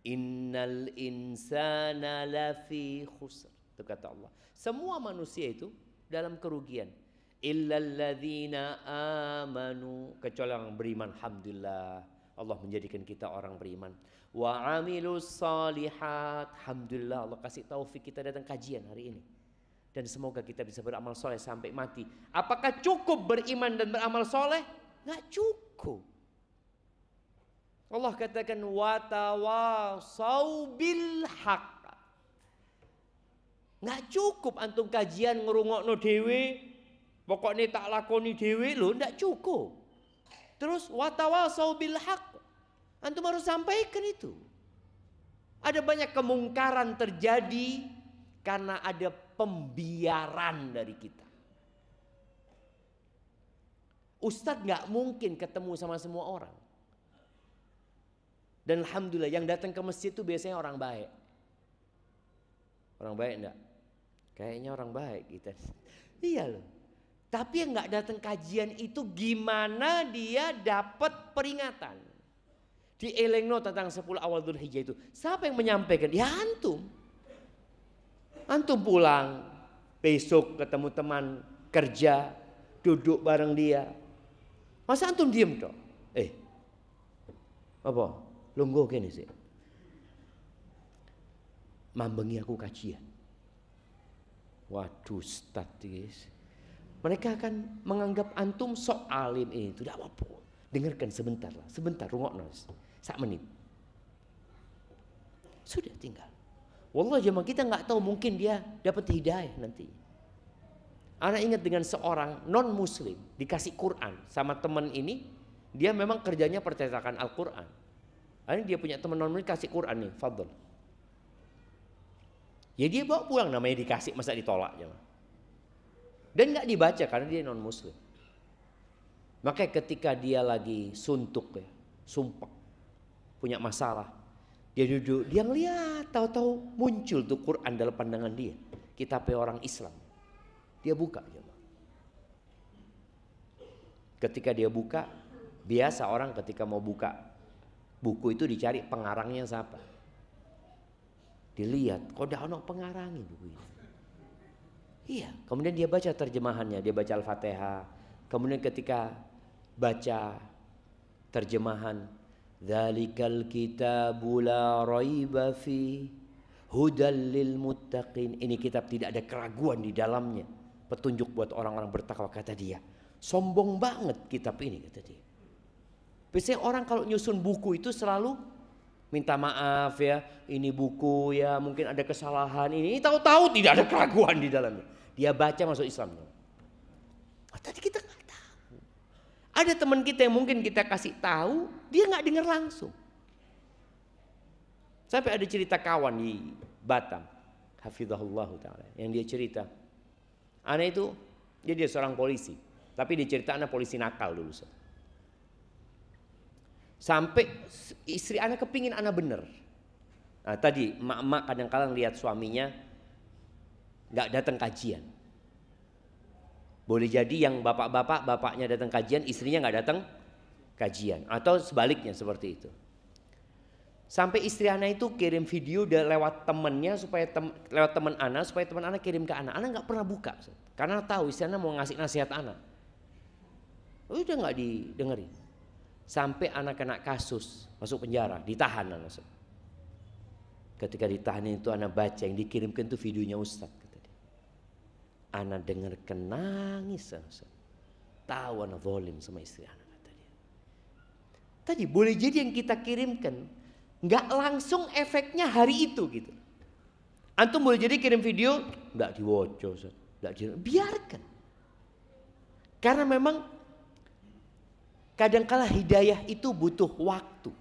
innal insana lafi khusr. Itu kata Allah. Semua manusia itu dalam kerugian. Illalladzina amanu. Kecuali orang beriman. Alhamdulillah. Allah menjadikan kita orang beriman. Wa amilus salihat. Alhamdulillah Allah kasih taufik kita datang kajian hari ini. Dan semoga kita bisa beramal soleh sampai mati. Apakah cukup beriman dan beramal soleh? Nggak cukup. Allah katakan watawasau bil haq. Nggak cukup antum kajian ngerungokno dhewe, pokoknya tak lakoni dhewe lho, nggak cukup. Terus watawasau bil haq. Antum harus sampaikan itu. Ada banyak kemungkaran terjadi karena ada pembiaran dari kita. Ustadz nggak mungkin ketemu sama semua orang. Dan alhamdulillah yang datang ke masjid itu biasanya orang baik. Orang baik enggak? Kayaknya orang baik kita. Iya loh. Tapi yang nggak datang kajian itu gimana dia dapat peringatan? Di Elengno tentang 10 awal Dzulhijjah itu. Siapa yang menyampaikan? Ya antum. Antum pulang besok ketemu teman kerja, duduk bareng dia. Masa antum diem toh? Apa? Lungguh kene sih. Mambengi aku kajian. Waduh, Ustaz guys. Mereka akan menganggap antum sok alim ini. Tidak apa-apa. Dengarkan sebentar lah. Sebentar, rungokno. 1 menit. Sudah tinggal. Wallah jemaah kita nggak tahu, mungkin dia dapat hidayah nanti. Anak ingat dengan seorang non muslim dikasih Quran sama teman ini, dia memang kerjanya percetakan Al-Quran. Ini dia punya teman non muslim kasih Quran nih, fadl. Ya dia bawa pulang, namanya dikasih masa ditolak jemaah. Dan nggak dibaca karena dia non muslim. Makanya ketika dia lagi suntuk ya, sumpah, punya masalah, dia duduk, dia ngeliat, tahu-tahu muncul tuh Quran dalam pandangan dia, kitabnya orang Islam. Dia buka. Ketika dia buka, biasa orang ketika mau buka buku itu dicari pengarangnya siapa. Dilihat, kok ada ono pengarangnya buku ini. Iya, kemudian dia baca terjemahannya, dia baca Al-Fatihah. Kemudian ketika baca terjemahan, dzalikal kitabu la raiba fi hudal lil muttaqin. Ini kitab tidak ada keraguan di dalamnya, petunjuk buat orang-orang bertakwa, kata dia. Sombong banget kitab ini, kata dia. Biasanya orang kalau nyusun buku itu selalu minta maaf ya, ini buku ya mungkin ada kesalahan ini, tahu-tahu tidak ada keraguan di dalamnya. Dia baca masuk Islam. Tadi kita nggak tahu. Ada teman kita yang mungkin kita kasih tahu, dia nggak dengar langsung. Sampai ada cerita kawan di Batam, hafizahullah taala, yang dia cerita, anak itu dia seorang polisi, tapi dia cerita anak polisi nakal dulu. Sampai istri anak kepingin anak bener. Nah, tadi emak-emak kadang-kadang lihat suaminya nggak datang kajian. Boleh jadi yang bapak-bapak, bapaknya datang kajian, istrinya nggak datang kajian, atau sebaliknya seperti itu. Sampai istri anak itu kirim video lewat temennya supaya lewat teman anak supaya teman anak kirim ke anak. Anak nggak pernah buka karena tahu istri anak mau ngasih nasihat anak. Udah nggak didengerin. Sampai anak kena kasus, masuk penjara, ditahan anak. Ketika ditahan itu anak baca yang dikirimkan itu videonya Ustadz, kata dia. Anak dengar nangis, tahu anak zalim sama istri anak, kata dia. Tadi boleh jadi yang kita kirimkan nggak langsung efeknya hari itu gitu. Antum boleh jadi kirim video nggak diwoco, biarkan. Karena memang kadang-kala hidayah itu butuh waktu.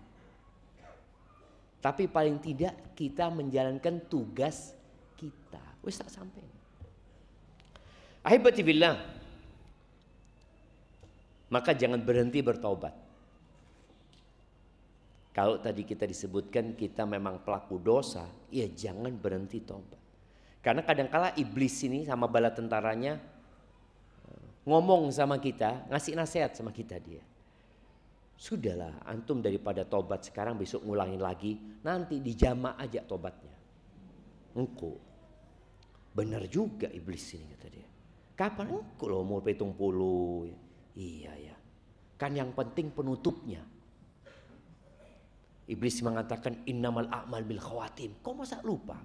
Tapi paling tidak kita menjalankan tugas kita. Wis tak sampai. Ahibati billah. Maka jangan berhenti bertobat. Kalau tadi kita disebutkan kita memang pelaku dosa, ya jangan berhenti tobat. Karena kadang-kala iblis ini sama bala tentaranya ngomong sama kita, ngasih nasihat sama kita dia. Sudahlah, antum daripada tobat sekarang besok ngulangin lagi, nanti dijama aja tobatnya. Engko. Benar juga iblis ini, kata dia. Kapan engko lo mau 70? Iya ya. Kan yang penting penutupnya. Iblis mengatakan innamal a'mal bil khawatim. Kok masa lupa?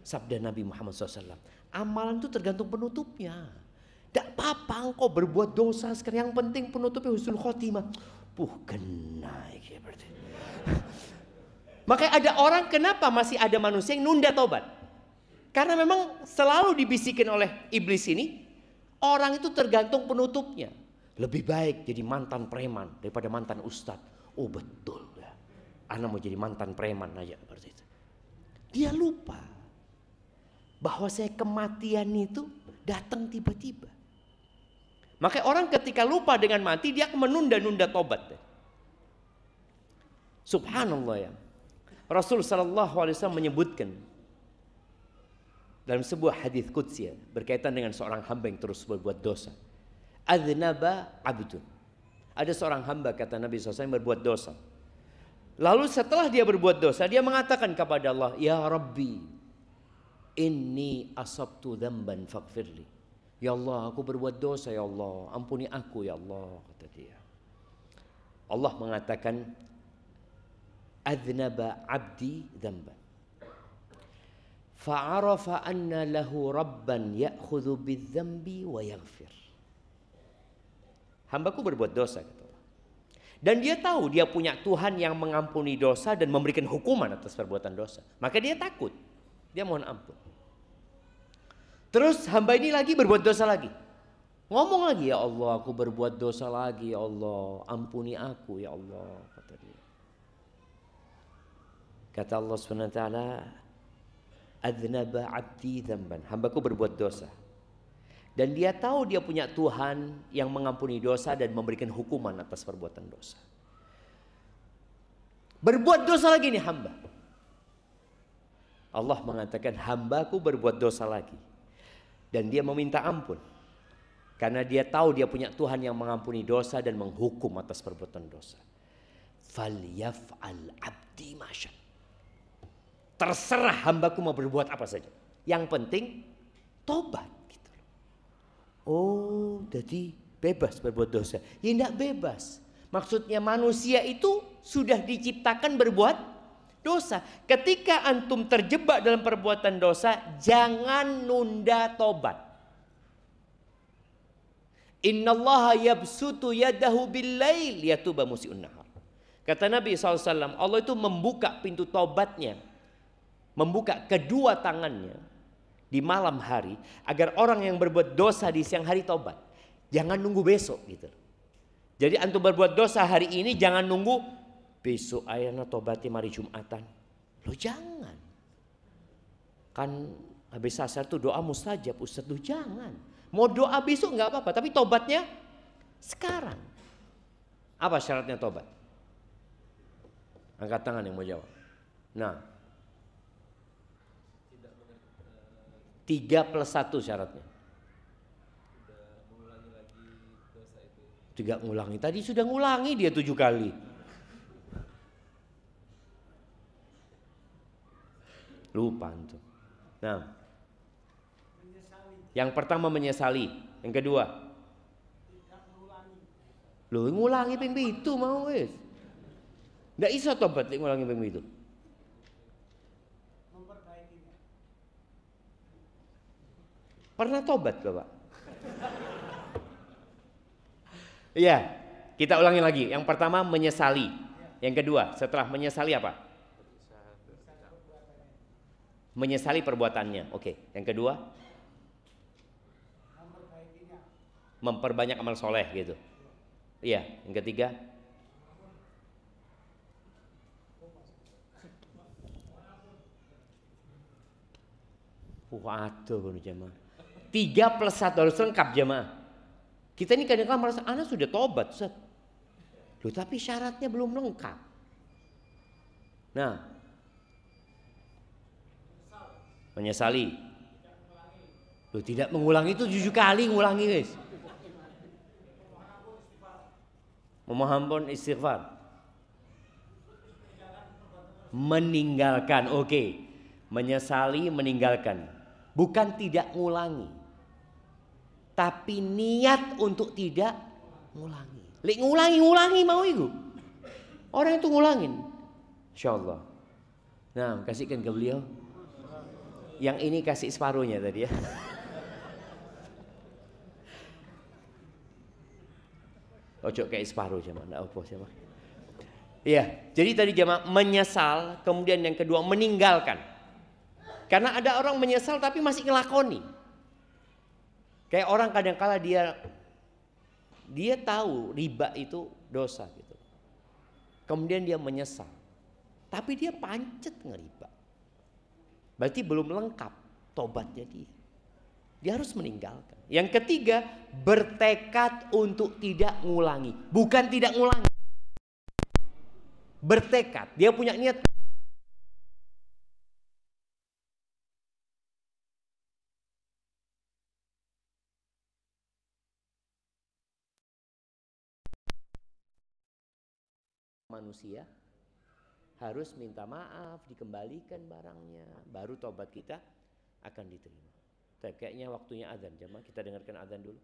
Sabda Nabi Muhammad SAW. Amalan itu tergantung penutupnya. Tidak apa-apa engkau berbuat dosa sekarang, yang penting penutupnya husnul khotimah. Kena berarti. Makanya ada orang, kenapa masih ada manusia yang nunda tobat? Karena memang selalu dibisikin oleh iblis ini, orang itu tergantung penutupnya. Lebih baik jadi mantan preman daripada mantan ustadz. Oh betul ya, ana mau jadi mantan preman aja seperti itu. Dia lupa bahwa kematian itu datang tiba-tiba. Makanya orang ketika lupa dengan mati, dia akan menunda-nunda tobat. Subhanallah ya. Rasul sallallahu alaihi wasallam menyebutkan dalam sebuah hadis qudsi berkaitan dengan seorang hamba yang terus berbuat dosa. Adznaba abdun. Ada seorang hamba, kata Nabi SAW, yang berbuat dosa. Lalu setelah dia berbuat dosa, dia mengatakan kepada Allah, Ya Rabbi, inni asabtu dzamban faghfirli. Ya Allah, aku berbuat dosa ya Allah, ampuni aku ya Allah, kata dia. Allah mengatakan, Adznaba abdi dzamban. Fa'arafa anna lahu rabban ya'khudhu bidzambi wa yaghfir. Hambaku berbuat dosa, kata Allah. Dan dia tahu dia punya Tuhan yang mengampuni dosa dan memberikan hukuman atas perbuatan dosa. Maka dia takut. Dia mohon ampun. Terus hamba ini lagi berbuat dosa lagi. Ngomong lagi, ya Allah, aku berbuat dosa lagi, ya Allah, ampuni aku ya Allah, kata dia. Kata Allah SWT, Adznaba abdi dzamban. Hambaku berbuat dosa. Dan dia tahu dia punya Tuhan yang mengampuni dosa dan memberikan hukuman atas perbuatan dosa. Berbuat dosa lagi nih hamba. Allah mengatakan, hambaku berbuat dosa lagi. Dan dia meminta ampun. Karena dia tahu dia punya Tuhan yang mengampuni dosa dan menghukum atas perbuatan dosa. Falyaf'al abdi masya. Terserah hambaku mau berbuat apa saja. Yang penting tobat. Gitu. Oh, jadi bebas berbuat dosa. Ya tidak bebas. Maksudnya manusia itu sudah diciptakan berbuat dosa. Ketika antum terjebak dalam perbuatan dosa, jangan nunda tobat. Innallaha yabsutu yadahu bil-lail yatuba musi'un nahar. Kata Nabi SAW, Allah itu membuka pintu tobatnya, membuka kedua tangannya di malam hari agar orang yang berbuat dosa di siang hari tobat. Jangan nunggu besok gitu. Jadi antum berbuat dosa hari ini, jangan nunggu besok ayana tobati mari Jumatan. Loh jangan. Kan habis asar tuh doa mustajab, Ustaz. Loh jangan. Mau doa besok nggak apa-apa, tapi tobatnya sekarang. Apa syaratnya tobat? Angkat tangan yang mau jawab. Nah, 3+1 syaratnya. Tidak ngulangi. Tadi sudah ngulangi dia 7 kali. Lupa antum. Nah, yang pertama menyesali. Yang kedua, loh ngulangi ping itu mau wis. Nggak iso tobat ngulangi ping itu. Pernah tobat Bapak? Iya, kita ulangi lagi. Yang pertama menyesali. Yang kedua, setelah menyesali apa? Menyesali perbuatannya. Oke. Yang kedua, memperbanyak amal soleh gitu. Iya. Yang ketiga, waduh jemaah. 3+1 harus lengkap jemaah. Kita ini kadang-kadang merasa anak sudah tobat, Ustaz. Loh, tapi syaratnya belum lengkap. Nah, menyesali. Loh, tidak mengulangi itu 7 kali ngulangi guys. Memohon ampun, istighfar. Meninggalkan, oke. Menyesali, meninggalkan. Bukan tidak ngulangi. Tapi niat untuk tidak ngulangi. Lek ngulangi mau itu. Orang itu ngulangin. Insyaallah. Nah, kasihkan ke beliau. Yang ini kasih separuhnya tadi ya. Ojo kayak separuh cuma, enggak apa-apa. Ya, jadi tadi jemaah menyesal, kemudian yang kedua meninggalkan. Karena ada orang menyesal tapi masih ngelakoni. Kayak orang kadang-kala dia tahu riba itu dosa gitu. Kemudian dia menyesal. Tapi dia pancet ngeriba. Berarti belum lengkap tobatnya dia. Dia harus meninggalkan. Yang ketiga, bertekad untuk tidak ngulangi. Bukan tidak ngulangi. Bertekad, dia punya niat. Manusia harus minta maaf, dikembalikan barangnya, baru tobat kita akan diterima. Tapi kayaknya waktunya azan, jemaah, kita dengarkan azan dulu.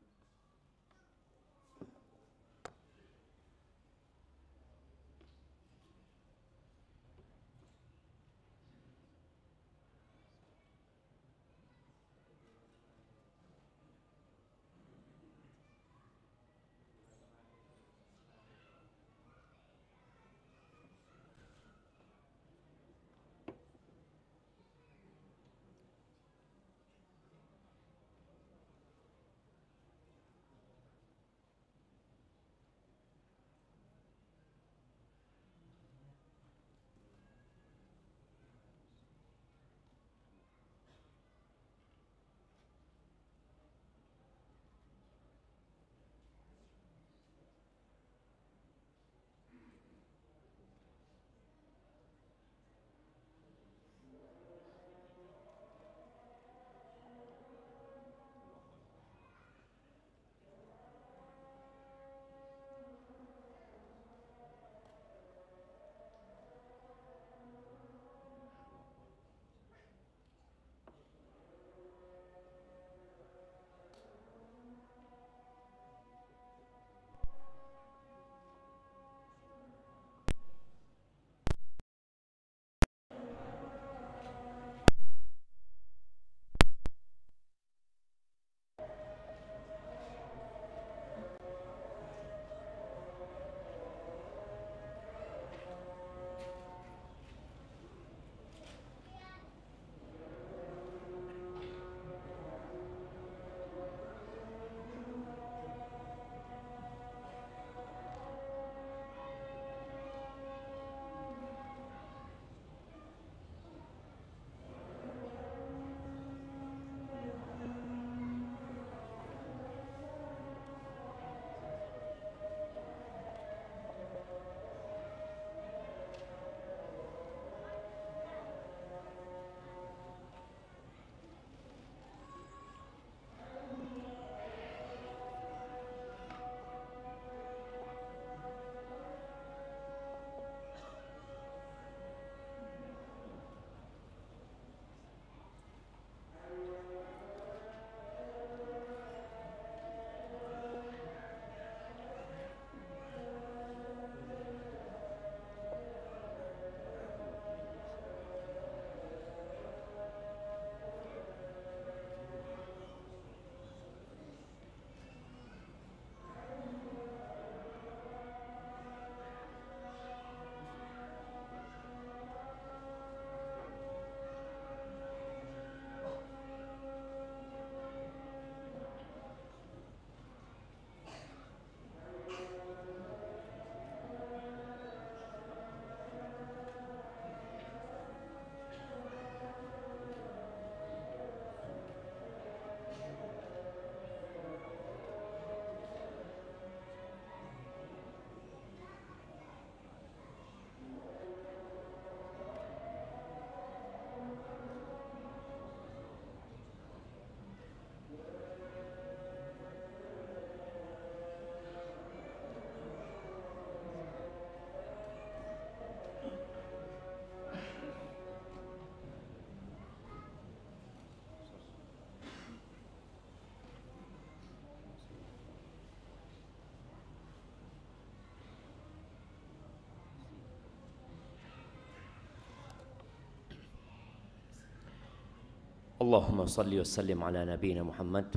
Allahumma salli wa sallim ala nabiyina Muhammad.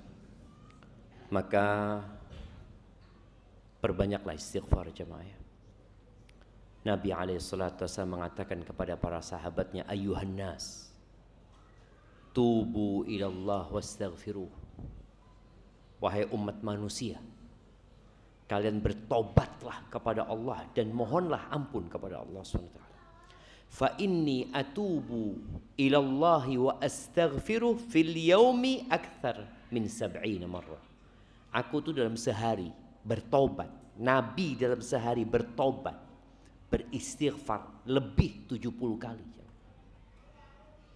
Maka perbanyaklah istighfar jemaah. Nabi SAW mengatakan kepada para sahabatnya, Ayyuhan nas, tubu ilallah wastaghfiruh. Wahai umat manusia, kalian bertobatlah kepada Allah dan mohonlah ampun kepada Allah SWT. Fa inni atubu ilallahi wa astaghfiruh fil yaumi akthar min 70 marrah. Aku tuh dalam sehari bertobat. Nabi dalam sehari bertobat, beristighfar lebih 70 kali.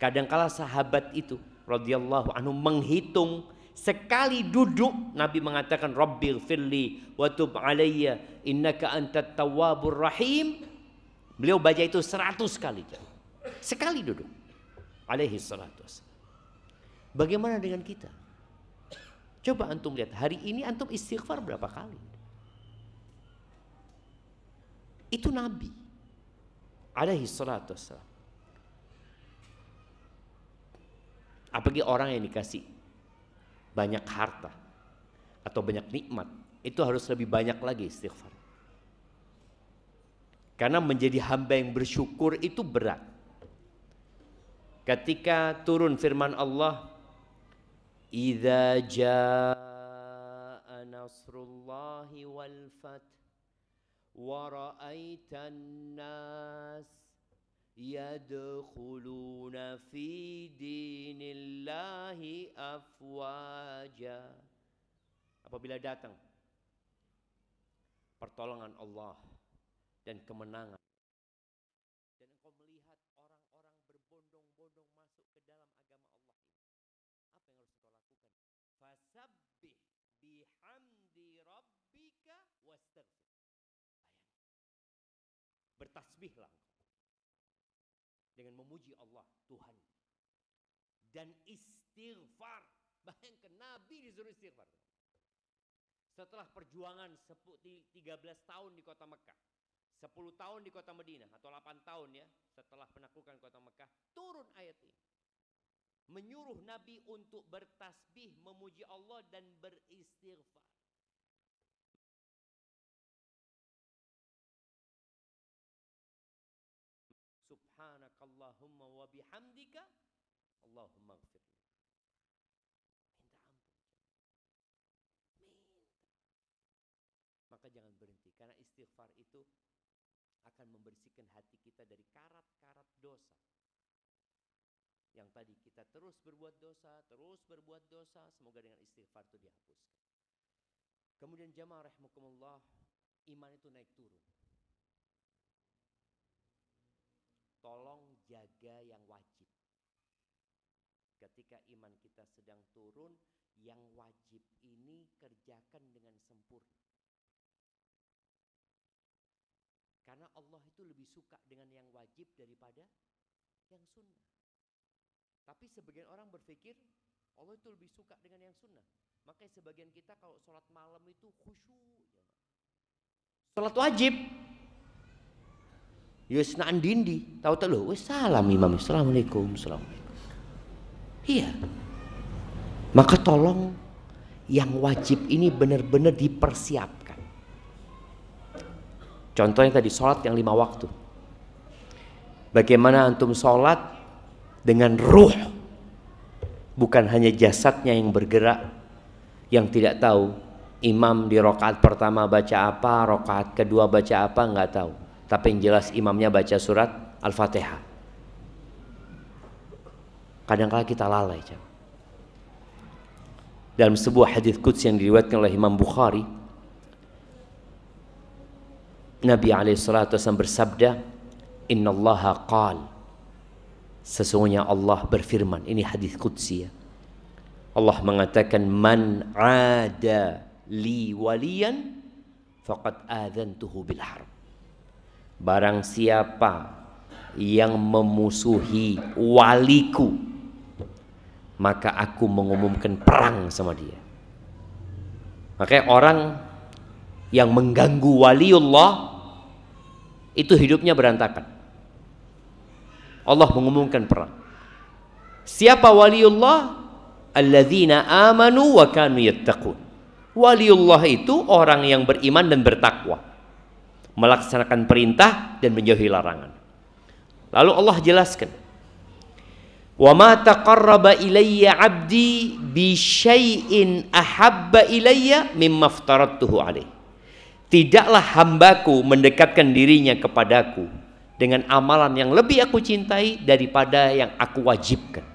Kadangkala sahabat itu radhiyallahu anhu menghitung, sekali duduk Nabi mengatakan Rabbighfirli wa tub alayya innaka antat tawwabur rahim. Beliau baca itu 100 kali. Sekali duduk. Alaihi salatu wassalam. Bagaimana dengan kita? Coba antum lihat, hari ini antum istighfar berapa kali? Itu Nabi alaihi salatu wassalam. Apalagi orang yang dikasih banyak harta atau banyak nikmat, itu harus lebih banyak lagi istighfar. Karena menjadi hamba yang bersyukur itu berat. Ketika turun firman Allah, idza jaa nasrullahi wal fath wa ra'aitan nas yadkhuluna fi dinillahi afwaja. Apabila datang pertolongan Allah dan kemenangan, dan engkau melihat orang-orang berbondong-bondong masuk ke dalam agama Allah ini, apa yang harus engkau lakukan? Fasabbih bihamdi rabbika wastaghfir. Bertasbihlah dengan memuji Allah Tuhan dan istighfar. Bayangkan Nabi disuruh istighfar setelah perjuangan 13 tahun di kota Mekah, 10 tahun di kota Madinah, atau 8 tahun ya setelah penaklukan kota Mekah, turun ayat ini menyuruh Nabi untuk bertasbih, memuji Allah dan beristighfar. Subhanakallahumma wa bihamdika Allahumma ighfirli. Minta ampun. Maka jangan berhenti, karena istighfar itu akan membersihkan hati kita dari karat-karat dosa. Yang tadi kita terus berbuat dosa, semoga dengan istighfar itu dihapuskan. Kemudian jamaah rahimakumullah, iman itu naik turun. Tolong jaga yang wajib. Ketika iman kita sedang turun, yang wajib ini kerjakan dengan sempurna. Karena Allah itu lebih suka dengan yang wajib daripada yang sunnah. Tapi sebagian orang berpikir Allah itu lebih suka dengan yang sunnah. Makanya sebagian kita kalau sholat malam itu khusyuk. Sholat wajib. Yusna andindi, tahu-tahu loh, salam imam, assalamualaikum, assalamualaikum. Iya. Maka tolong yang wajib ini benar-benar dipersiapkan. Contohnya tadi sholat yang 5 waktu. Bagaimana antum sholat dengan ruh, bukan hanya jasadnya yang bergerak, yang tidak tahu imam di rakaat pertama baca apa, rakaat kedua baca apa, nggak tahu. Tapi yang jelas imamnya baca surat Al-Fatihah. Kadang-kadang kita lalai. Dalam sebuah hadis qudsi yang diriwayatkan oleh Imam Bukhari, Nabi SAW bersabda, Innallaha qal, sesungguhnya Allah berfirman. Ini hadis qudsi ya. Allah mengatakan, Man ada li waliyan faqad adzantuhu bil harb. Barang siapa yang memusuhi waliku, maka aku mengumumkan perang sama dia. Makanya orang yang mengganggu waliullah itu hidupnya berantakan. Allah mengumumkan perang. Siapa waliullah? Alladzina amanu wa kanu yattaqun. Waliullah itu orang yang beriman dan bertakwa. melaksanakan perintah dan menjauhi larangan. Lalu Allah jelaskan, wa ma taqarraba ilayya 'abdi bi syai'in ahabba ilayya mimma aftaradtuhu alaih. Tidaklah hambaku mendekatkan dirinya kepadaku dengan amalan yang lebih aku cintai daripada yang aku wajibkan.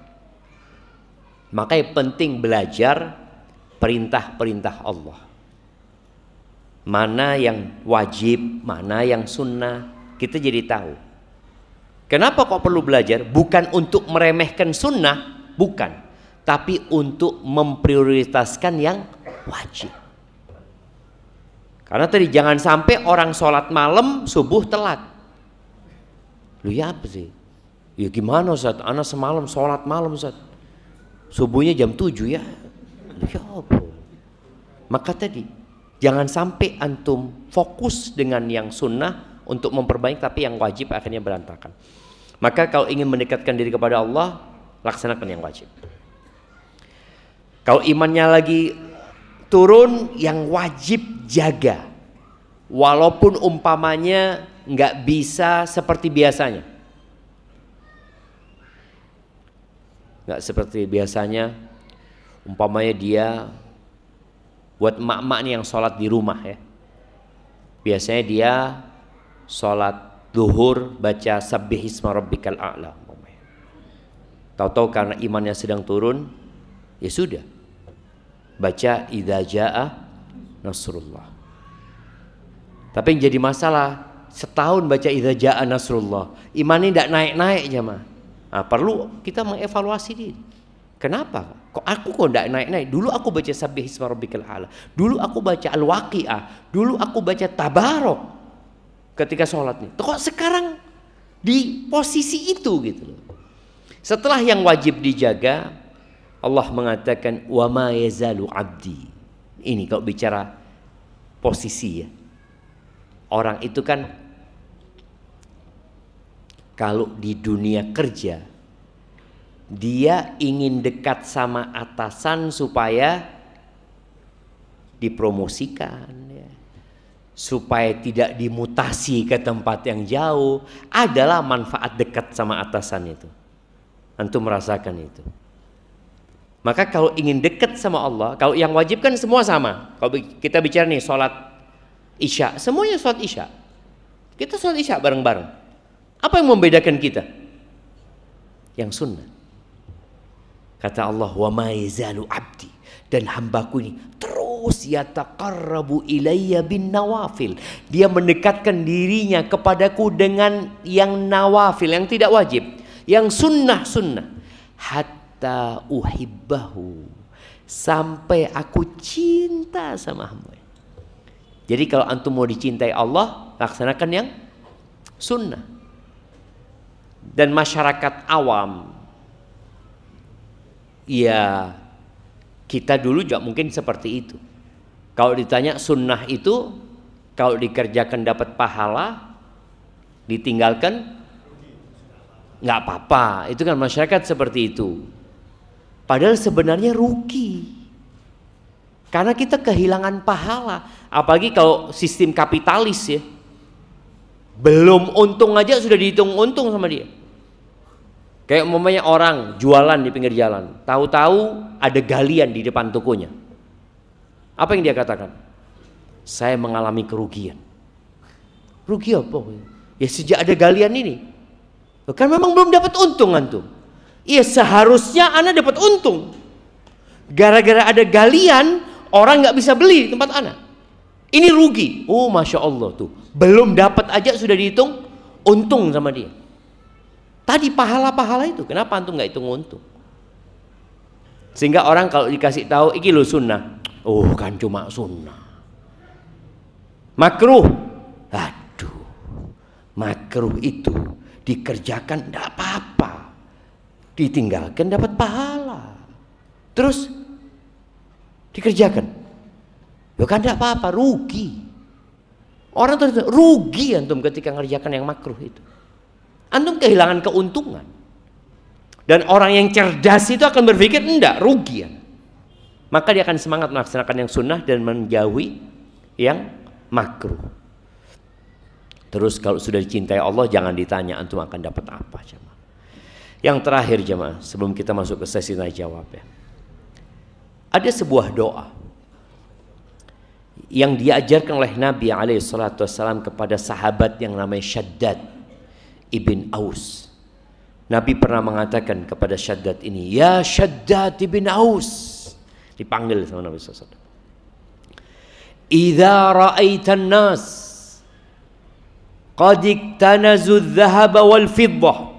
Makanya penting belajar perintah-perintah Allah. Mana yang wajib, mana yang sunnah, kita jadi tahu. Kenapa kok perlu belajar? Bukan untuk meremehkan sunnah, bukan, tapi untuk memprioritaskan yang wajib. Karena tadi jangan sampai orang sholat malam subuh telat. Lu ya apa sih? Ya gimana Ustaz? Anak semalam sholat malam Ustaz, subuhnya jam 7 ya. Lu ya apa? Maka tadi jangan sampai antum fokus dengan yang sunnah untuk memperbaiki, tapi yang wajib akhirnya berantakan. Maka kalau ingin mendekatkan diri kepada Allah, laksanakan yang wajib. Kalau imannya lagi turun, yang wajib jaga. Walaupun umpamanya nggak bisa seperti biasanya. Nggak seperti biasanya, umpamanya dia, buat emak-emak nih yang sholat di rumah ya, biasanya dia sholat zuhur baca sabbihisma rabbikal a'la, tahu-tahu karena imannya sedang turun, ya sudah baca idza jaa nasrullah. Tapi yang jadi masalah, setahun baca idza jaa nasrullah, imannya tidak naik-naik jemaah. Nah, perlu kita mengevaluasi diri. Kenapa? Kok tidak naik-naik? Dulu aku baca sabbihisma rabbikal a'la, dulu aku baca al-waqi'ah, dulu aku baca tabarok ketika sholat nih. Kok sekarang di posisi itu gitu loh. Setelah yang wajib dijaga, Allah mengatakan wa ma yazalu abdi. Ini kalau bicara posisi ya. Orang itu kan kalau di dunia kerja dia ingin dekat sama atasan supaya dipromosikan ya, supaya tidak dimutasi ke tempat yang jauh. Adalah manfaat dekat sama atasan itu. Antum merasakan itu. Maka kalau ingin dekat sama Allah, kalau yang wajib kan semua sama. Kalau kita bicara nih sholat isya, semuanya sholat isya. Kita sholat isya bareng-bareng. Apa yang membedakan kita? Yang sunnah. Kata Allah, wa ma yazalu abdi, dan hambaku ini terus yataqarrabu ilayya bin nawafil. Dia mendekatkan dirinya kepadaku dengan yang nawafil, yang tidak wajib, yang sunnah-sunnah. Hatta uhibbahu, sampai aku cinta sama hamba. Jadi kalau antum mau dicintai Allah, laksanakan yang sunnah. Dan masyarakat awam, ya kita dulu juga mungkin seperti itu. Kalau ditanya sunnah itu, kalau dikerjakan dapat pahala, ditinggalkan nggak apa-apa. Itu kan masyarakat seperti itu. Padahal sebenarnya rugi, karena kita kehilangan pahala. Apalagi kalau sistem kapitalis ya, belum untung aja sudah dihitung untung sama dia. Kayak umpamanya orang jualan di pinggir jalan, tahu-tahu ada galian di depan tokonya. Apa yang dia katakan? Saya mengalami kerugian. Rugi apa? Ya sejak ada galian ini. Kan memang belum dapat untung antum. Iya seharusnya Anda dapat untung. Gara-gara ada galian, orang nggak bisa beli di tempat Anda. Ini rugi. Oh masya Allah tuh, belum dapat aja sudah dihitung untung sama dia. Tadi pahala-pahala itu, kenapa antum nggak hitung untung? Sehingga orang kalau dikasih tahu, iki lo sunnah, oh kan cuma sunnah. Makruh, aduh, makruh itu dikerjakan tidak apa-apa, ditinggalkan dapat pahala. Terus dikerjakan, ya kan tidak apa-apa, rugi. Orang terus rugi antum ketika mengerjakan yang makruh itu. Antum kehilangan keuntungan. Dan orang yang cerdas itu akan berpikir enggak, rugi ya. Maka dia akan semangat melaksanakan yang sunnah dan menjauhi yang makruh. Terus kalau sudah dicintai Allah, jangan ditanya antum akan dapat apa, jemaah. Yang terakhir jemaah, sebelum kita masuk ke sesi tanya jawab ya. Ada sebuah doa yang diajarkan oleh Nabi SAW kepada sahabat yang namanya Shaddad ibn Aus. Nabi pernah mengatakan kepada Shaddad ini, ya Shaddad ibn Aus, dipanggil sama Nabi SAW. Idza ra'aitan nas qad iktanazu adh-dhahaba wal fiddah.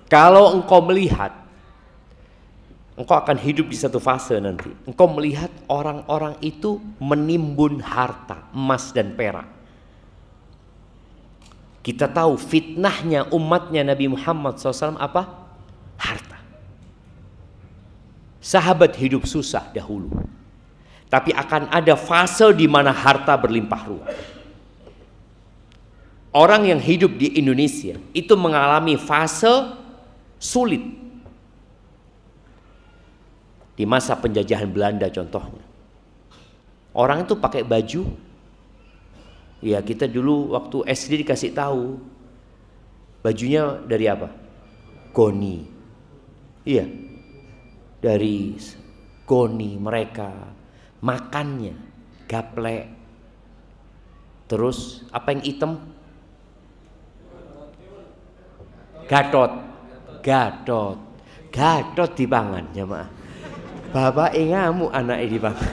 Kalau engkau melihat, engkau akan hidup di satu fase nanti. Engkau melihat orang-orang itu menimbun harta, emas dan perak. Kita tahu fitnahnya umatnya Nabi Muhammad SAW apa? Harta. Sahabat hidup susah dahulu. Tapi akan ada fase di mana harta berlimpah ruah. Orang yang hidup di Indonesia itu mengalami fase sulit. Di masa penjajahan Belanda contohnya. Orang itu pakai baju. Ya kita dulu waktu SD dikasih tahu. Bajunya dari apa? Goni. Iya. Dari goni mereka. Makannya gaplek. Terus apa yang hitam? Gatot. Gatot dipangan jemaah. Bapak ngamuk anak dipangan.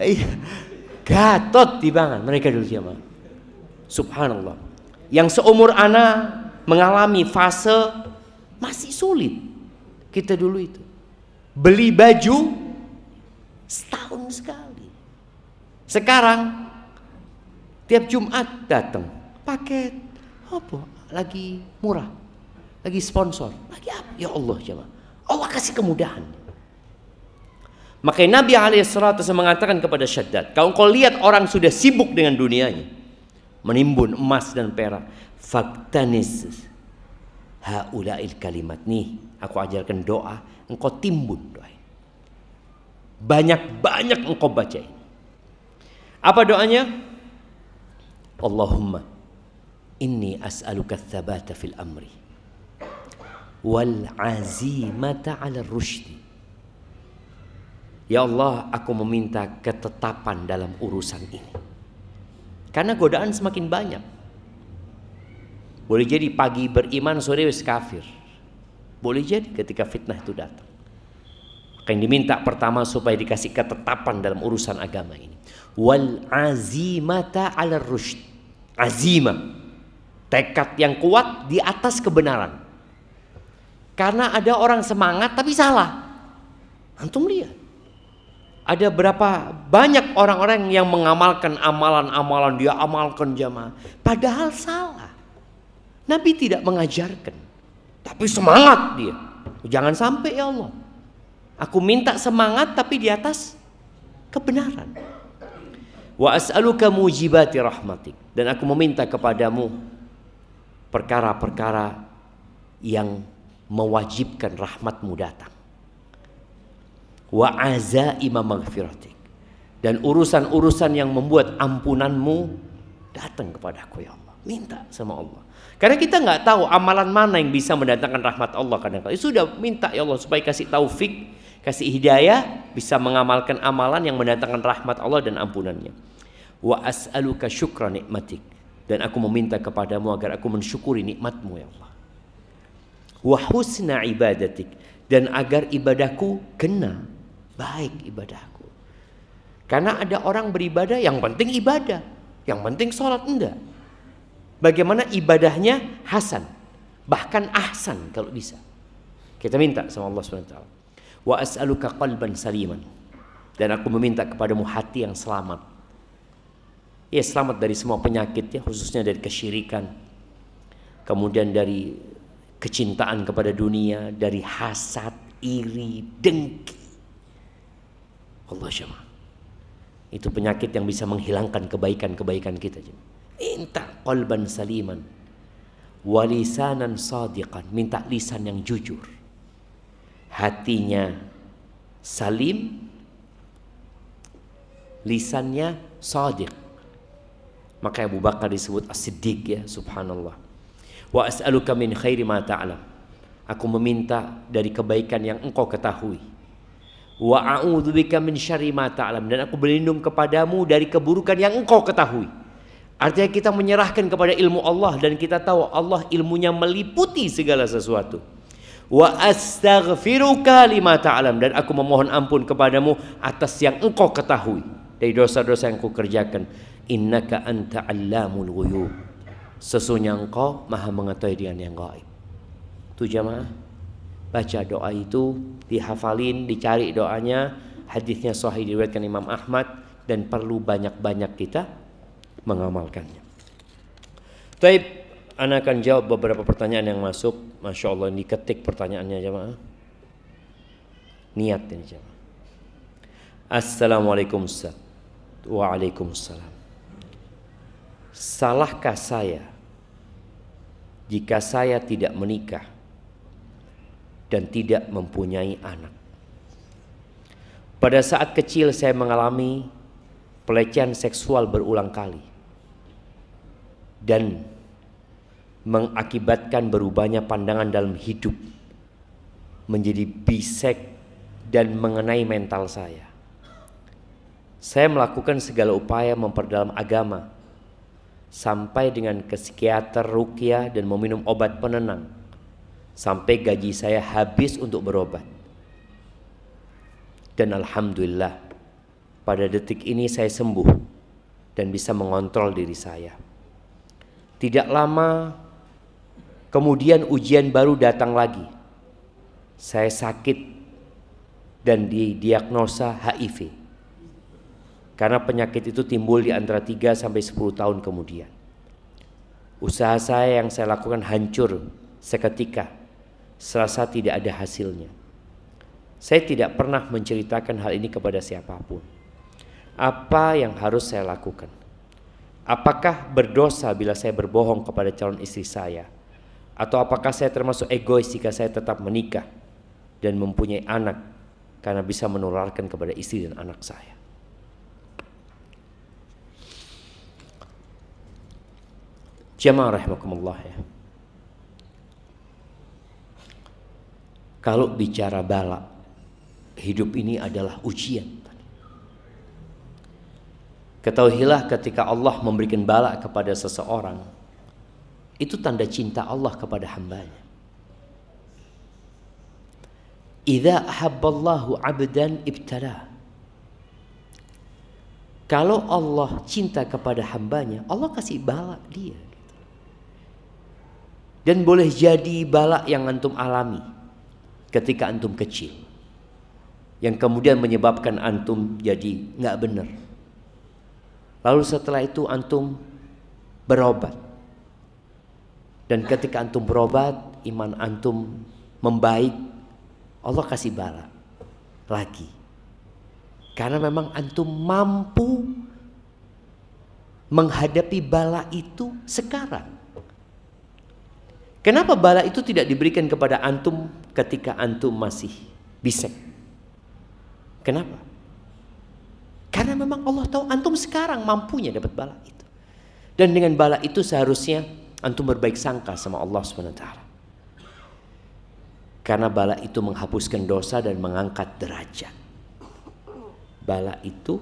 Iya. Gatot dipangan mereka dulu jemaah. Subhanallah. Yang seumur anak mengalami fase masih sulit. Kita dulu itu beli baju setahun sekali. Sekarang tiap Jumat datang paket apa? Lagi murah, lagi sponsor, lagi apa? Ya Allah jemaah. Allah kasih kemudahan. Makanya Nabi SAW mengatakan kepada Shaddad, kalau kau lihat orang sudah sibuk dengan dunianya, menimbun emas dan perak, faktanis haulail kalimat. Nih, aku ajarkan doa, engkau timbun doa. Banyak-banyak engkau baca. Apa doanya? Allahumma inni as'aluka tsabata fil amri wal azimata 'ala rusydi. Ya Allah, aku meminta ketetapan dalam urusan ini. Karena godaan semakin banyak. Boleh jadi pagi beriman, sore wis kafir. Boleh jadi ketika fitnah itu datang. Yang diminta pertama supaya dikasih ketetapan dalam urusan agama ini. Wal azimata 'ala rusyd. Azimah, tekad yang kuat di atas kebenaran. Karena ada orang semangat tapi salah. Antum lihat. Ada berapa banyak orang-orang yang mengamalkan amalan-amalan, dia amalkan jamaah, padahal salah. Nabi tidak mengajarkan, tapi semangat dia. Jangan sampai ya Allah. Aku minta semangat tapi di atas kebenaran. Wa as'aluka mujibati rahmatik, dan aku meminta kepadamu perkara-perkara yang mewajibkan rahmatmu datang. Wa azaima maghfiratik, dan urusan-urusan yang membuat ampunanmu datang kepadaku ya Allah. Minta sama Allah. Karena kita nggak tahu amalan mana yang bisa mendatangkan rahmat Allah kadang-kadang. Sudah minta ya Allah supaya kasih taufik, kasih hidayah, bisa mengamalkan amalan yang mendatangkan rahmat Allah dan ampunannya. Wa as'aluka syukra nikmatik, dan aku meminta kepadamu agar aku mensyukuri nikmatmu ya Allah. Wa husna ibadatik, dan agar ibadahku kena baik ibadahku. Karena ada orang beribadah yang penting ibadah, yang penting sholat, enggak. Bagaimana ibadahnya hasan, bahkan ahsan kalau bisa. Kita minta sama Allah SWT. Wa as'aluka qalban saliman, dan aku meminta kepadamu hati yang selamat. Ya, selamat dari semua penyakit ya, khususnya dari kesyirikan. Kemudian dari kecintaan kepada dunia, dari hasad, iri, dengki. Allah jemaah. Itu penyakit yang bisa menghilangkan kebaikan-kebaikan kita jemaah. Minta qalban saliman, walisanan sadiqan, minta lisan yang jujur. Hatinya salim, lisannya sadiq. Maka Abu Bakar disebut As-Siddiq ya, subhanallah. Wa as'aluka min khairi ma ta'lam. Aku meminta dari kebaikan yang engkau ketahui. Wa a'udzubika min syarri ma ta'lam, dan aku berlindung kepadamu dari keburukan yang engkau ketahui. Artinya kita menyerahkan kepada ilmu Allah dan kita tahu Allah ilmunya meliputi segala sesuatu. Wa astaghfiruka lima ta'lam, dan aku memohon ampun kepadamu atas yang engkau ketahui dari dosa-dosa yang aku kerjakan. Innaka anta 'allamul ghuyub. Sesungguhnya engkau maha mengetahui dengan yang gaib. Tuh jamaah, baca doa itu, dihafalin, dicari doanya. Hadisnya sahih diriwayatkan Imam Ahmad dan perlu banyak-banyak kita mengamalkannya. Taib, ana akan jawab beberapa pertanyaan yang masuk. Masya Allah, ini ketik pertanyaannya jamaah. Niat ini jamaah. Assalamualaikum Ustaz. Waalaikumsalam. Salahkah saya jika saya tidak menikah dan tidak mempunyai anak? Pada saat kecil saya mengalami pelecehan seksual berulang kali dan mengakibatkan berubahnya pandangan dalam hidup menjadi bisek dan mengenai mental saya. Saya melakukan segala upaya memperdalam agama sampai dengan ke psikiater, ruqyah, dan meminum obat penenang sampai gaji saya habis untuk berobat. Dan alhamdulillah pada detik ini saya sembuh dan bisa mengontrol diri saya. Tidak lama kemudian ujian baru datang lagi. Saya sakit dan didiagnosa HIV. Karena penyakit itu timbul di antara 3 sampai 10 tahun kemudian. Usaha saya yang saya lakukan hancur seketika, serasa tidak ada hasilnya. Saya tidak pernah menceritakan hal ini kepada siapapun. Apa yang harus saya lakukan? Apakah berdosa bila saya berbohong kepada calon istri saya? Atau apakah saya termasuk egois jika saya tetap menikah dan mempunyai anak karena bisa menularkan kepada istri dan anak saya? Jamaah rahimakumullah ya. Kalau bicara bala, hidup ini adalah ujian. Ketahuilah ketika Allah memberikan bala kepada seseorang, itu tanda cinta Allah kepada hambanya. Idza ahabballahu 'abdan ibtala. Kalau Allah cinta kepada hambanya, Allah kasih bala dia. Dan boleh jadi bala yang antum alami ketika antum kecil, yang kemudian menyebabkan antum jadi nggak benar. Lalu setelah itu antum berobat, dan ketika antum berobat iman antum membaik, Allah kasih bala lagi, karena memang antum mampu menghadapi bala itu sekarang. Kenapa bala itu tidak diberikan kepada antum ketika antum masih bisek? Kenapa? Karena memang Allah tahu antum sekarang mampunya dapat bala itu. Dan dengan bala itu seharusnya antum berbaik sangka sama Allah SWT. Karena bala itu menghapuskan dosa dan mengangkat derajat. Bala itu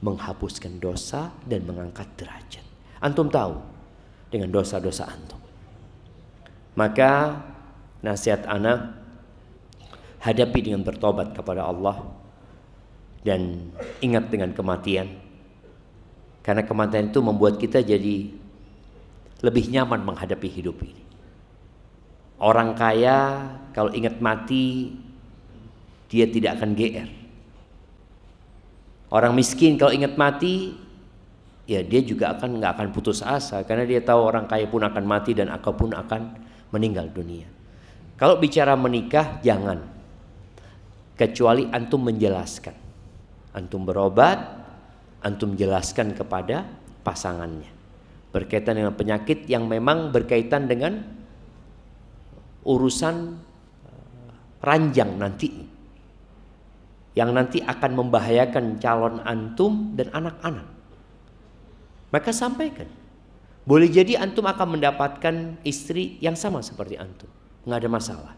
menghapuskan dosa dan mengangkat derajat. Antum tahu dengan dosa-dosa antum. Maka nasihat ana, hadapi dengan bertobat kepada Allah dan ingat dengan kematian. Karena kematian itu membuat kita jadi lebih nyaman menghadapi hidup ini. Orang kaya kalau ingat mati dia tidak akan GR. Orang miskin kalau ingat mati ya dia juga nggak akan putus asa, karena dia tahu orang kaya pun akan mati dan aku pun akan meninggal dunia. Kalau bicara menikah jangan, kecuali antum menjelaskan, antum berobat, antum jelaskan kepada pasangannya berkaitan dengan penyakit yang memang berkaitan dengan urusan ranjang nanti, yang nanti akan membahayakan calon antum dan anak-anak. maka sampaikan. Boleh jadi antum akan mendapatkan istri yang sama seperti antum, nggak ada masalah.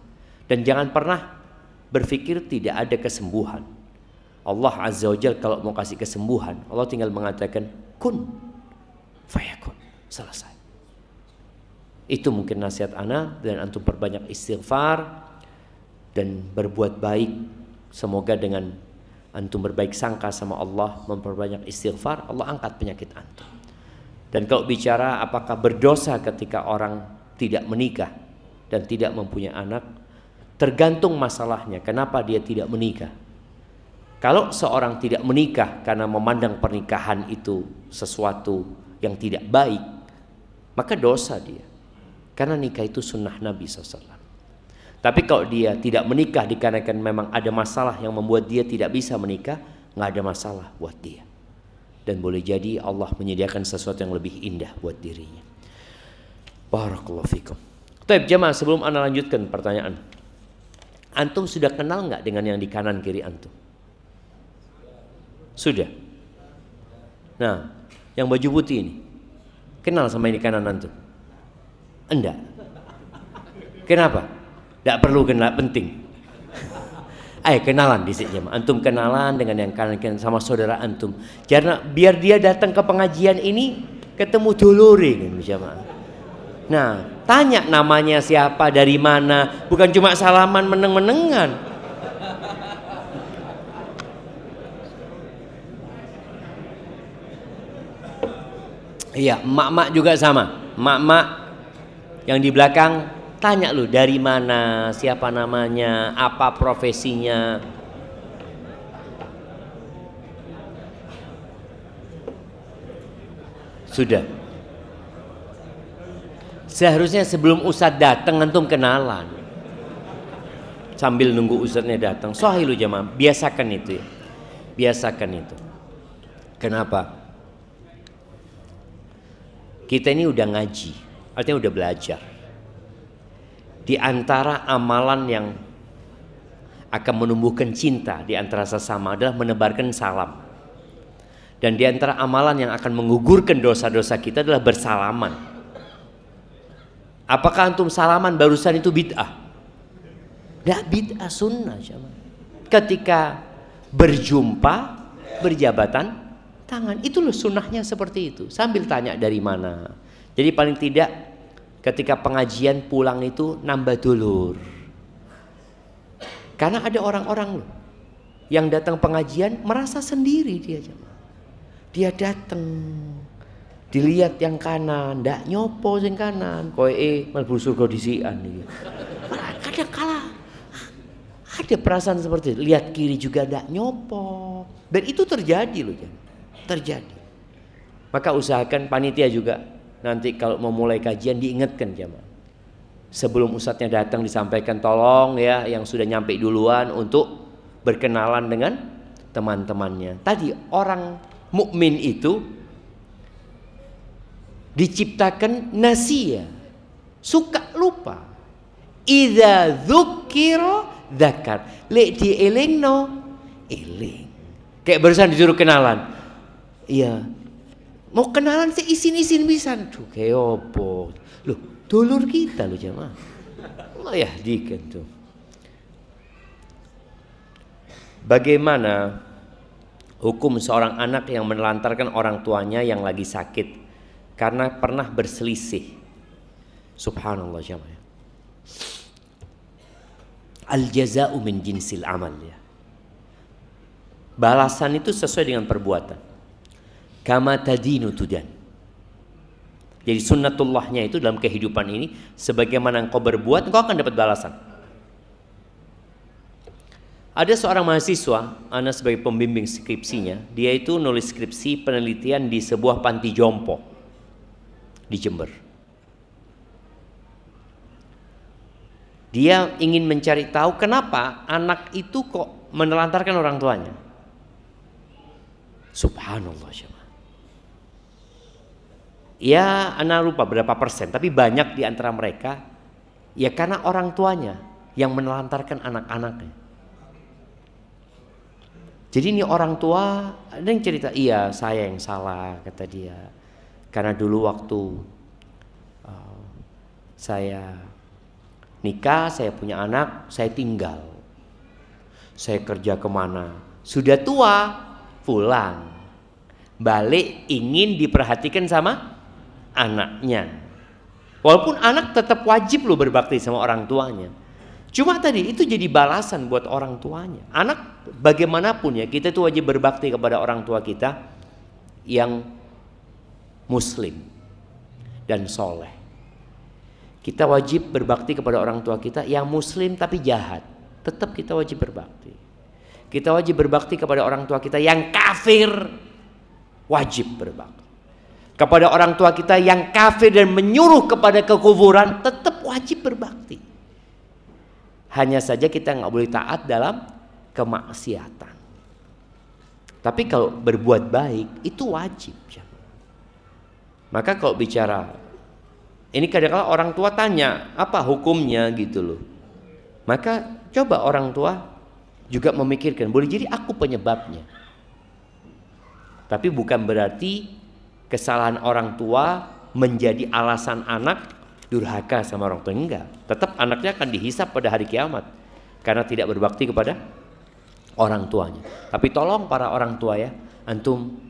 Dan jangan pernah berpikir tidak ada kesembuhan. Allah Azza wa Jalla kalau mau kasih kesembuhan, Allah tinggal mengatakan kun fayakun, selesai. Itu mungkin nasihat ana, dan antum perbanyak istighfar dan berbuat baik. Semoga dengan antum berbaik sangka sama Allah, memperbanyak istighfar, Allah angkat penyakit antum. Dan kalau bicara apakah berdosa ketika orang tidak menikah dan tidak mempunyai anak, tergantung masalahnya. Kenapa dia tidak menikah? Kalau seorang tidak menikah karena memandang pernikahan itu sesuatu yang tidak baik, maka dosa dia. Karena nikah itu sunnah Nabi SAW. Tapi kalau dia tidak menikah dikarenakan memang ada masalah yang membuat dia tidak bisa menikah, nggak ada masalah buat dia. Dan boleh jadi Allah menyediakan sesuatu yang lebih indah buat dirinya. Barakallahu fikum. Baik jemaah, sebelum ana lanjutkan pertanyaan, antum sudah kenal nggak dengan yang di kanan kiri antum? Sudah. Nah, yang baju putih ini kenal sama yang di kanan antum? Enggak. Kenapa? Tidak perlu kenal, penting. Ayo kenalan di sini jemaah. Antum kenalan dengan yang kanan sama saudara antum. Karena biar dia datang ke pengajian ini ketemu dulure kan jemaah. Nah, tanya namanya siapa, dari mana, bukan cuma salaman meneng-menengan. Iya, emak-emak juga sama. Emak-emak yang di belakang tanya lu dari mana, siapa namanya, apa profesinya. Sudah. Seharusnya sebelum ustadz datang antum kenalan. Sambil nunggu ustadznya datang. Sahih lu jamaah, biasakan itu ya. Biasakan itu. Kenapa? Kita ini udah ngaji, artinya udah belajar. Di antara amalan yang akan menumbuhkan cinta di antara sesama adalah menebarkan salam. Dan di antara amalan yang akan menggugurkan dosa-dosa kita adalah bersalaman. Apakah antum salaman barusan itu bid'ah? Tidak, bid'ah, sunnah. Ketika berjumpa, berjabatan tangan, itu loh sunnahnya seperti itu. Sambil tanya dari mana. Jadi paling tidak ketika pengajian pulang itu nambah dulur. Karena ada orang-orang loh yang datang pengajian merasa sendiri dia. Dia datang, dilihat yang kanan, ndak nyopo yang kanan, koe mlebu surga disian iki. Kadang kala ada perasaan seperti itu. Lihat kiri juga ndak nyopo. Dan itu terjadi loh, terjadi. Maka usahakan panitia juga nanti kalau mau mulai kajian diingatkan jamaah. Sebelum ustadznya datang disampaikan tolong ya yang sudah nyampe duluan untuk berkenalan dengan teman-temannya. Tadi orang mukmin itu diciptakan nasia, suka lupa. Idza dzukira dzakar. Lek dielingno eling. Kayak barusan disuruh kenalan. Iya. Mau kenalan sih isin-isin pisan. Duh, kayak opo. Loh, dulur kita loh jemaah. Allah yahdikan tuh. Bagaimana hukum seorang anak yang menelantarkan orang tuanya yang lagi sakit karena pernah berselisih? Subhanallah jemaah. Al-jaza'u min jinsil amal ya. Balasan itu sesuai dengan perbuatan. Kama tadinu tudan. Jadi sunnatullahnya itu dalam kehidupan ini, sebagaimana engkau berbuat, engkau akan dapat balasan. Ada seorang mahasiswa, ana sebagai pembimbing skripsinya, dia itu nulis skripsi penelitian di sebuah panti jompo di Jember. Dia ingin mencari tahu kenapa anak itu kok menelantarkan orang tuanya. Subhanallah jemaah. Ya, anak lupa berapa persen, tapi banyak di antara mereka ya karena orang tuanya yang menelantarkan anak-anaknya. Jadi ini orang tua ada yang cerita, iya saya yang salah kata dia. Karena dulu waktu saya nikah, saya punya anak, saya tinggal. Saya kerja kemana, sudah tua, pulang. Balik ingin diperhatikan sama anaknya. Walaupun anak tetap wajib loh berbakti sama orang tuanya. Cuma tadi itu jadi balasan buat orang tuanya. Anak bagaimanapun ya, kita itu wajib berbakti kepada orang tua kita yang muslim dan soleh. Kita wajib berbakti kepada orang tua kita yang muslim tapi jahat. Tetap kita wajib berbakti. Kita wajib berbakti kepada orang tua kita yang kafir. Wajib berbakti. Kepada orang tua kita yang kafir dan menyuruh kepada kekufuran, tetap wajib berbakti. Hanya saja kita nggak boleh taat dalam kemaksiatan. Tapi kalau berbuat baik itu wajib. Maka kalau bicara ini kadang-kadang orang tua tanya apa hukumnya gitu loh. Maka coba orang tua juga memikirkan, boleh jadi aku penyebabnya. Tapi bukan berarti kesalahan orang tua menjadi alasan anak durhaka sama orang tua. Enggak, tetap anaknya akan dihisap pada hari kiamat karena tidak berbakti kepada orang tuanya. Tapi tolong para orang tua ya, antum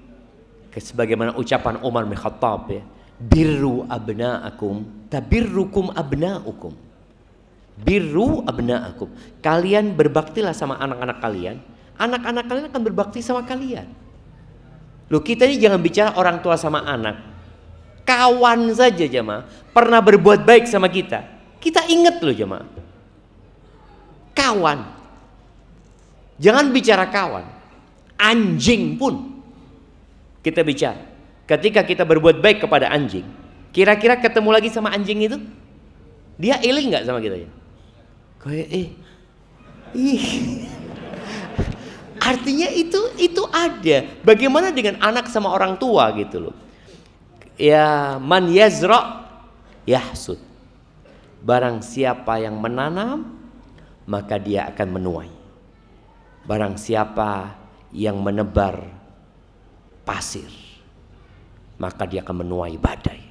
sebagaimana ucapan Umar bin Khattab ya, birru abna'akum tabirrukum abna'ukum. Birru abna'akum, kalian berbaktilah sama anak-anak kalian, anak-anak kalian akan berbakti sama kalian. Loh, kita ini jangan bicara orang tua sama anak, kawan saja jemaah pernah berbuat baik sama kita, kita ingat loh jemaah, kawan. Jangan bicara kawan, anjing pun kita bicara. Ketika kita berbuat baik kepada anjing, kira-kira ketemu lagi sama anjing itu, dia iling nggak sama kita ya? Kayak artinya itu ada. Bagaimana dengan anak sama orang tua gitu loh. Ya man yazra yahsud. Barang siapa yang menanam maka dia akan menuai. Barang siapa yang menebar pasir maka dia akan menuai badai.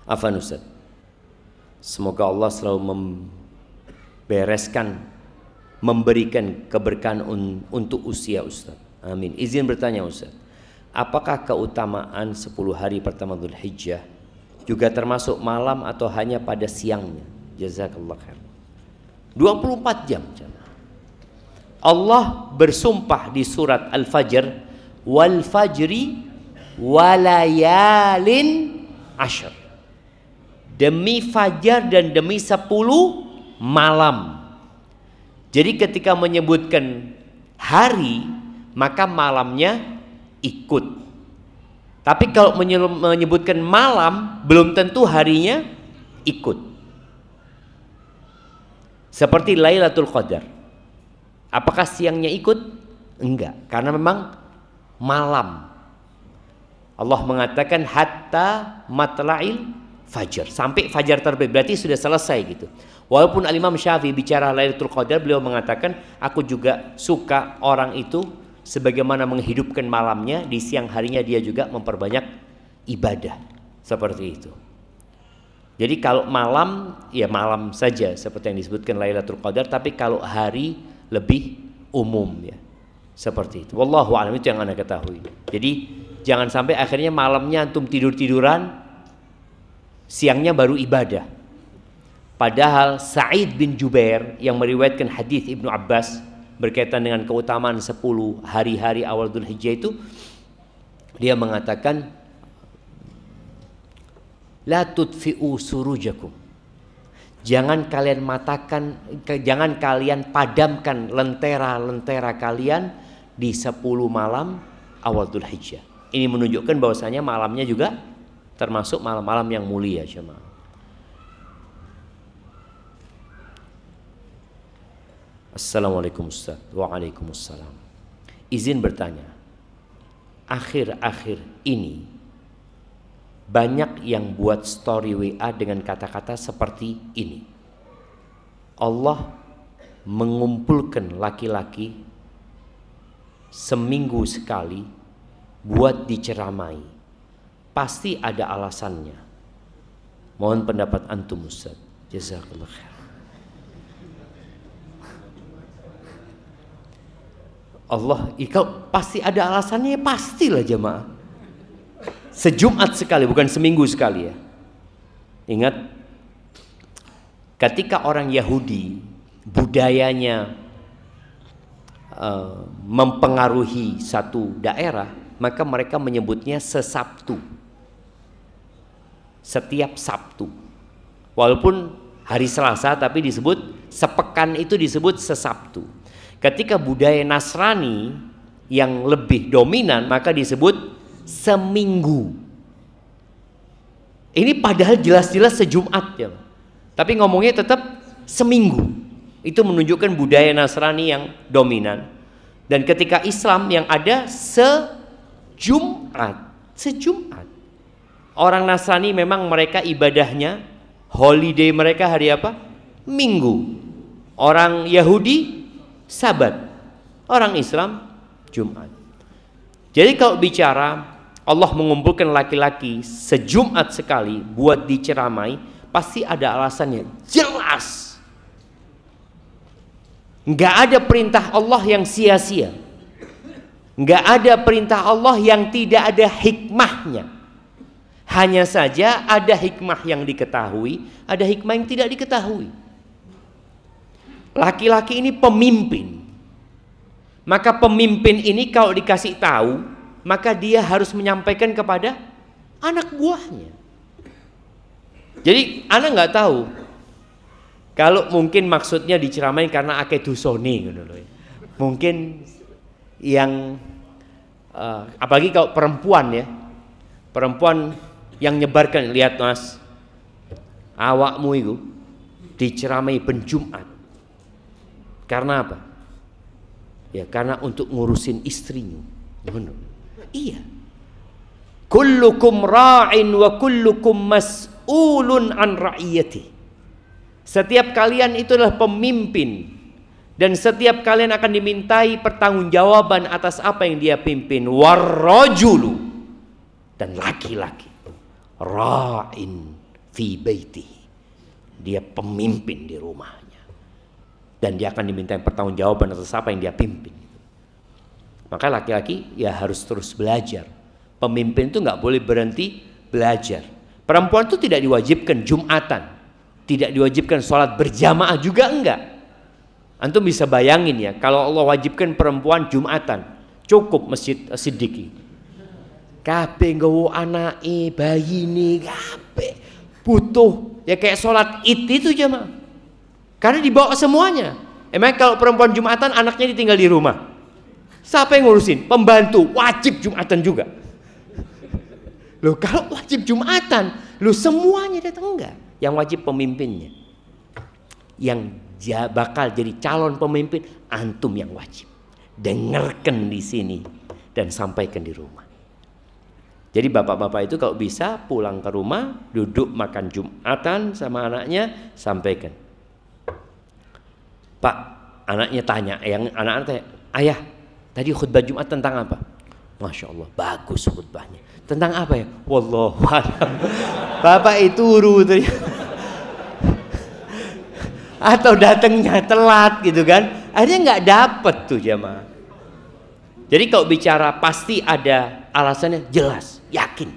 Afan Ustaz, semoga Allah selalu membereskan, memberikan keberkahan untuk usia Ustaz. Amin. Izin bertanya Ustaz, apakah keutamaan 10 hari pertama Dzulhijjah juga termasuk malam atau hanya pada siangnya? Jazakallah khair. 24 jam. Allah bersumpah di surat Al-Fajr, wal fajri walayalin ashr. Demi fajar dan demi 10 malam. Jadi ketika menyebutkan hari, maka malamnya ikut. Tapi kalau menyebutkan malam, belum tentu harinya ikut. Seperti Lailatul Qadar. Apakah siangnya ikut? Enggak, karena memang malam. Allah mengatakan hatta matla'il fajar, sampai fajar terbit, berarti sudah selesai gitu. Walaupun Al-Imam Syafi'i bicara Lailatul Qadar, beliau mengatakan aku juga suka orang itu sebagaimana menghidupkan malamnya, di siang harinya dia juga memperbanyak ibadah. Seperti itu. Jadi kalau malam, ya malam saja seperti yang disebutkan Lailatul Qadar, tapi kalau hari lebih umum ya. Seperti itu. Wallahu a'lam, itu yang Anda ketahui. Jadi jangan sampai akhirnya malamnya antum tidur-tiduran, siangnya baru ibadah. Padahal Sa'id bin Jubair yang meriwayatkan hadis Ibnu Abbas berkaitan dengan keutamaan 10 hari-hari awal Dzulhijjah itu, dia mengatakan la tudfi'u surujakum. Jangan kalian jangan kalian padamkan lentera-lentera kalian di 10 malam awal Dzulhijjah. Ini menunjukkan bahwasanya malamnya juga termasuk malam-malam yang mulia, jemaah. Assalamualaikum Ustaz. Waalaikumsalam. Izin bertanya, akhir-akhir ini banyak yang buat story WA dengan kata-kata seperti ini. Allah mengumpulkan laki-laki seminggu sekali buat diceramai, pasti ada alasannya. Mohon pendapat antum Ustaz. Jazakallah khair. Allah, pasti ada alasannya, pastilah jemaah. Sejumat sekali, bukan seminggu sekali ya. Ingat, ketika orang Yahudi budayanya mempengaruhi satu daerah, maka mereka menyebutnya sesabtu. Setiap Sabtu. Walaupun hari Selasa tapi disebut sepekan, itu disebut sesabtu. Ketika budaya Nasrani yang lebih dominan maka disebut seminggu. Ini padahal jelas-jelas sejumat ya. Tapi ngomongnya tetap seminggu. Itu menunjukkan budaya Nasrani yang dominan. Dan ketika Islam yang ada sejumat. Orang Nasrani memang mereka ibadahnya, holiday mereka hari apa? Minggu. Orang Yahudi Sabat. Orang Islam Jumat. Jadi kalau bicara Allah mengumpulkan laki-laki sejumat sekali buat diceramai, pasti ada alasannya. Jelas. Nggak ada perintah Allah yang sia-sia. Nggak ada perintah Allah yang tidak ada hikmahnya. Hanya saja ada hikmah yang diketahui, ada hikmah yang tidak diketahui. Laki-laki ini pemimpin. Maka pemimpin ini kalau dikasih tahu, maka dia harus menyampaikan kepada anak buahnya. Jadi anak nggak tahu. Kalau mungkin maksudnya diceramain karena akeh dusoni gitu loh. Mungkin yang apalagi kalau perempuan ya. Perempuan yang nyebarkan, lihat mas, awakmu itu diceramai penjumat. Karena apa? Ya karena untuk ngurusin istrinya. Benar. Iya. Kullukum ra'in wa kullukum mas'ulun an ra'iyati. Setiap kalian itu adalah pemimpin dan setiap kalian akan dimintai pertanggungjawaban atas apa yang dia pimpin. Warrajulu, dan laki-laki ra'in fi baitihi, dia pemimpin di rumahnya dan dia akan dimintai pertanggungjawaban atas apa yang dia pimpin. Maka laki-laki ya harus terus belajar. Pemimpin itu nggak boleh berhenti belajar. Perempuan itu tidak diwajibkan Jumatan, tidak diwajibkan sholat berjamaah juga enggak. Antum bisa bayangin ya, kalau Allah wajibkan perempuan Jumatan, cukup Masjid Siddiqi. Kabeh nggawa anake, bayine, kabeh butuh ya kayak sholat Id itu jemaah. Karena dibawa semuanya. Emang kalau perempuan Jumatan anaknya ditinggal di rumah, siapa yang ngurusin? Pembantu, wajib Jumatan juga. Loh kalau wajib Jumatan, loh semuanya datang enggak? Yang wajib pemimpinnya. Yang bakal jadi calon pemimpin antum yang wajib. Dengarkan di sini dan sampaikan di rumah. Jadi bapak-bapak itu kalau bisa pulang ke rumah, duduk makan Jumatan sama anaknya, sampaikan. Pak, anaknya tanya, anak-anak tanya, ayah, tadi khutbah Jumat tentang apa? Masya Allah, bagus khutbahnya. Tentang apa ya? Wallahualam. Bapak itu urut. Atau datangnya telat gitu kan? Akhirnya nggak dapet tuh jamaah. Jadi kalau bicara pasti ada alasannya, jelas, yakin.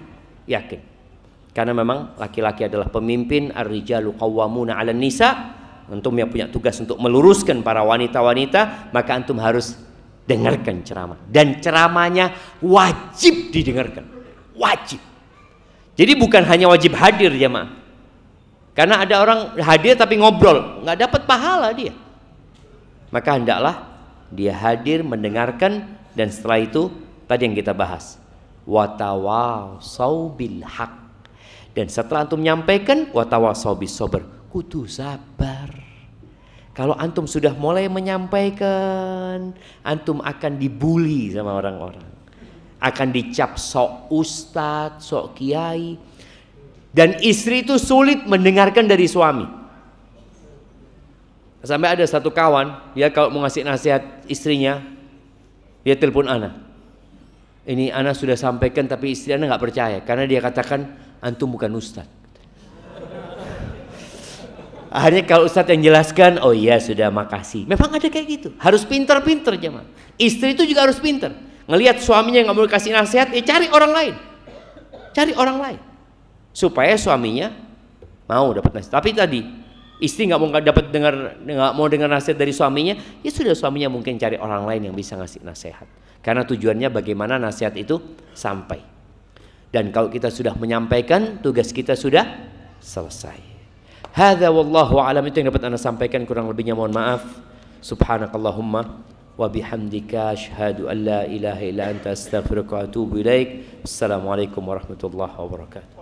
Karena memang laki-laki adalah pemimpin, ar-rijalu qawwamuna 'alan nisa. Antum yang punya tugas untuk meluruskan para wanita-wanita, maka antum harus dengarkan ceramah. Dan ceramahnya wajib didengarkan. Wajib. Jadi bukan hanya wajib hadir jemaah. Karena ada orang hadir tapi ngobrol, nggak dapat pahala dia. Maka hendaklah dia hadir mendengarkan. Dan setelah itu tadi yang kita bahas, watawasau bil haq. Dan setelah antum menyampaikan watawasau bis sabr, kudu sabar. Kalau antum sudah mulai menyampaikan, antum akan dibully sama orang-orang, akan dicap sok ustadz, sok kiai. Dan istri itu sulit mendengarkan dari suami. Sampai ada satu kawan, dia kalau mau ngasih nasihat istrinya, dia telepon ana. ini ana sudah sampaikan tapi istri ana nggak percaya karena dia katakan antum bukan ustaz. Akhirnya kalau ustaz yang jelaskan, oh iya sudah makasih. Memang ada kayak gitu. Harus pinter-pinter jemaah. Istri itu juga harus pinter. Ngelihat suaminya nggak mau kasih nasihat, ya cari orang lain. Cari orang lain. Supaya suaminya mau dapat nasihat. Tapi tadi istri nggak mau dengar nasihat dari suaminya, ya sudah suaminya mungkin cari orang lain yang bisa ngasih nasihat. Karena tujuannya bagaimana nasihat itu sampai. Dan kalau kita sudah menyampaikan, tugas kita sudah selesai. Hadza wallahu alam, itu yang dapat Anda sampaikan, kurang lebihnya mohon maaf. Subhanakallahumma wa bihamdika asyhadu an la ilaha illa anta astaghfiruka wa atubu ilaik. Assalamualaikum warahmatullahi wabarakatuh.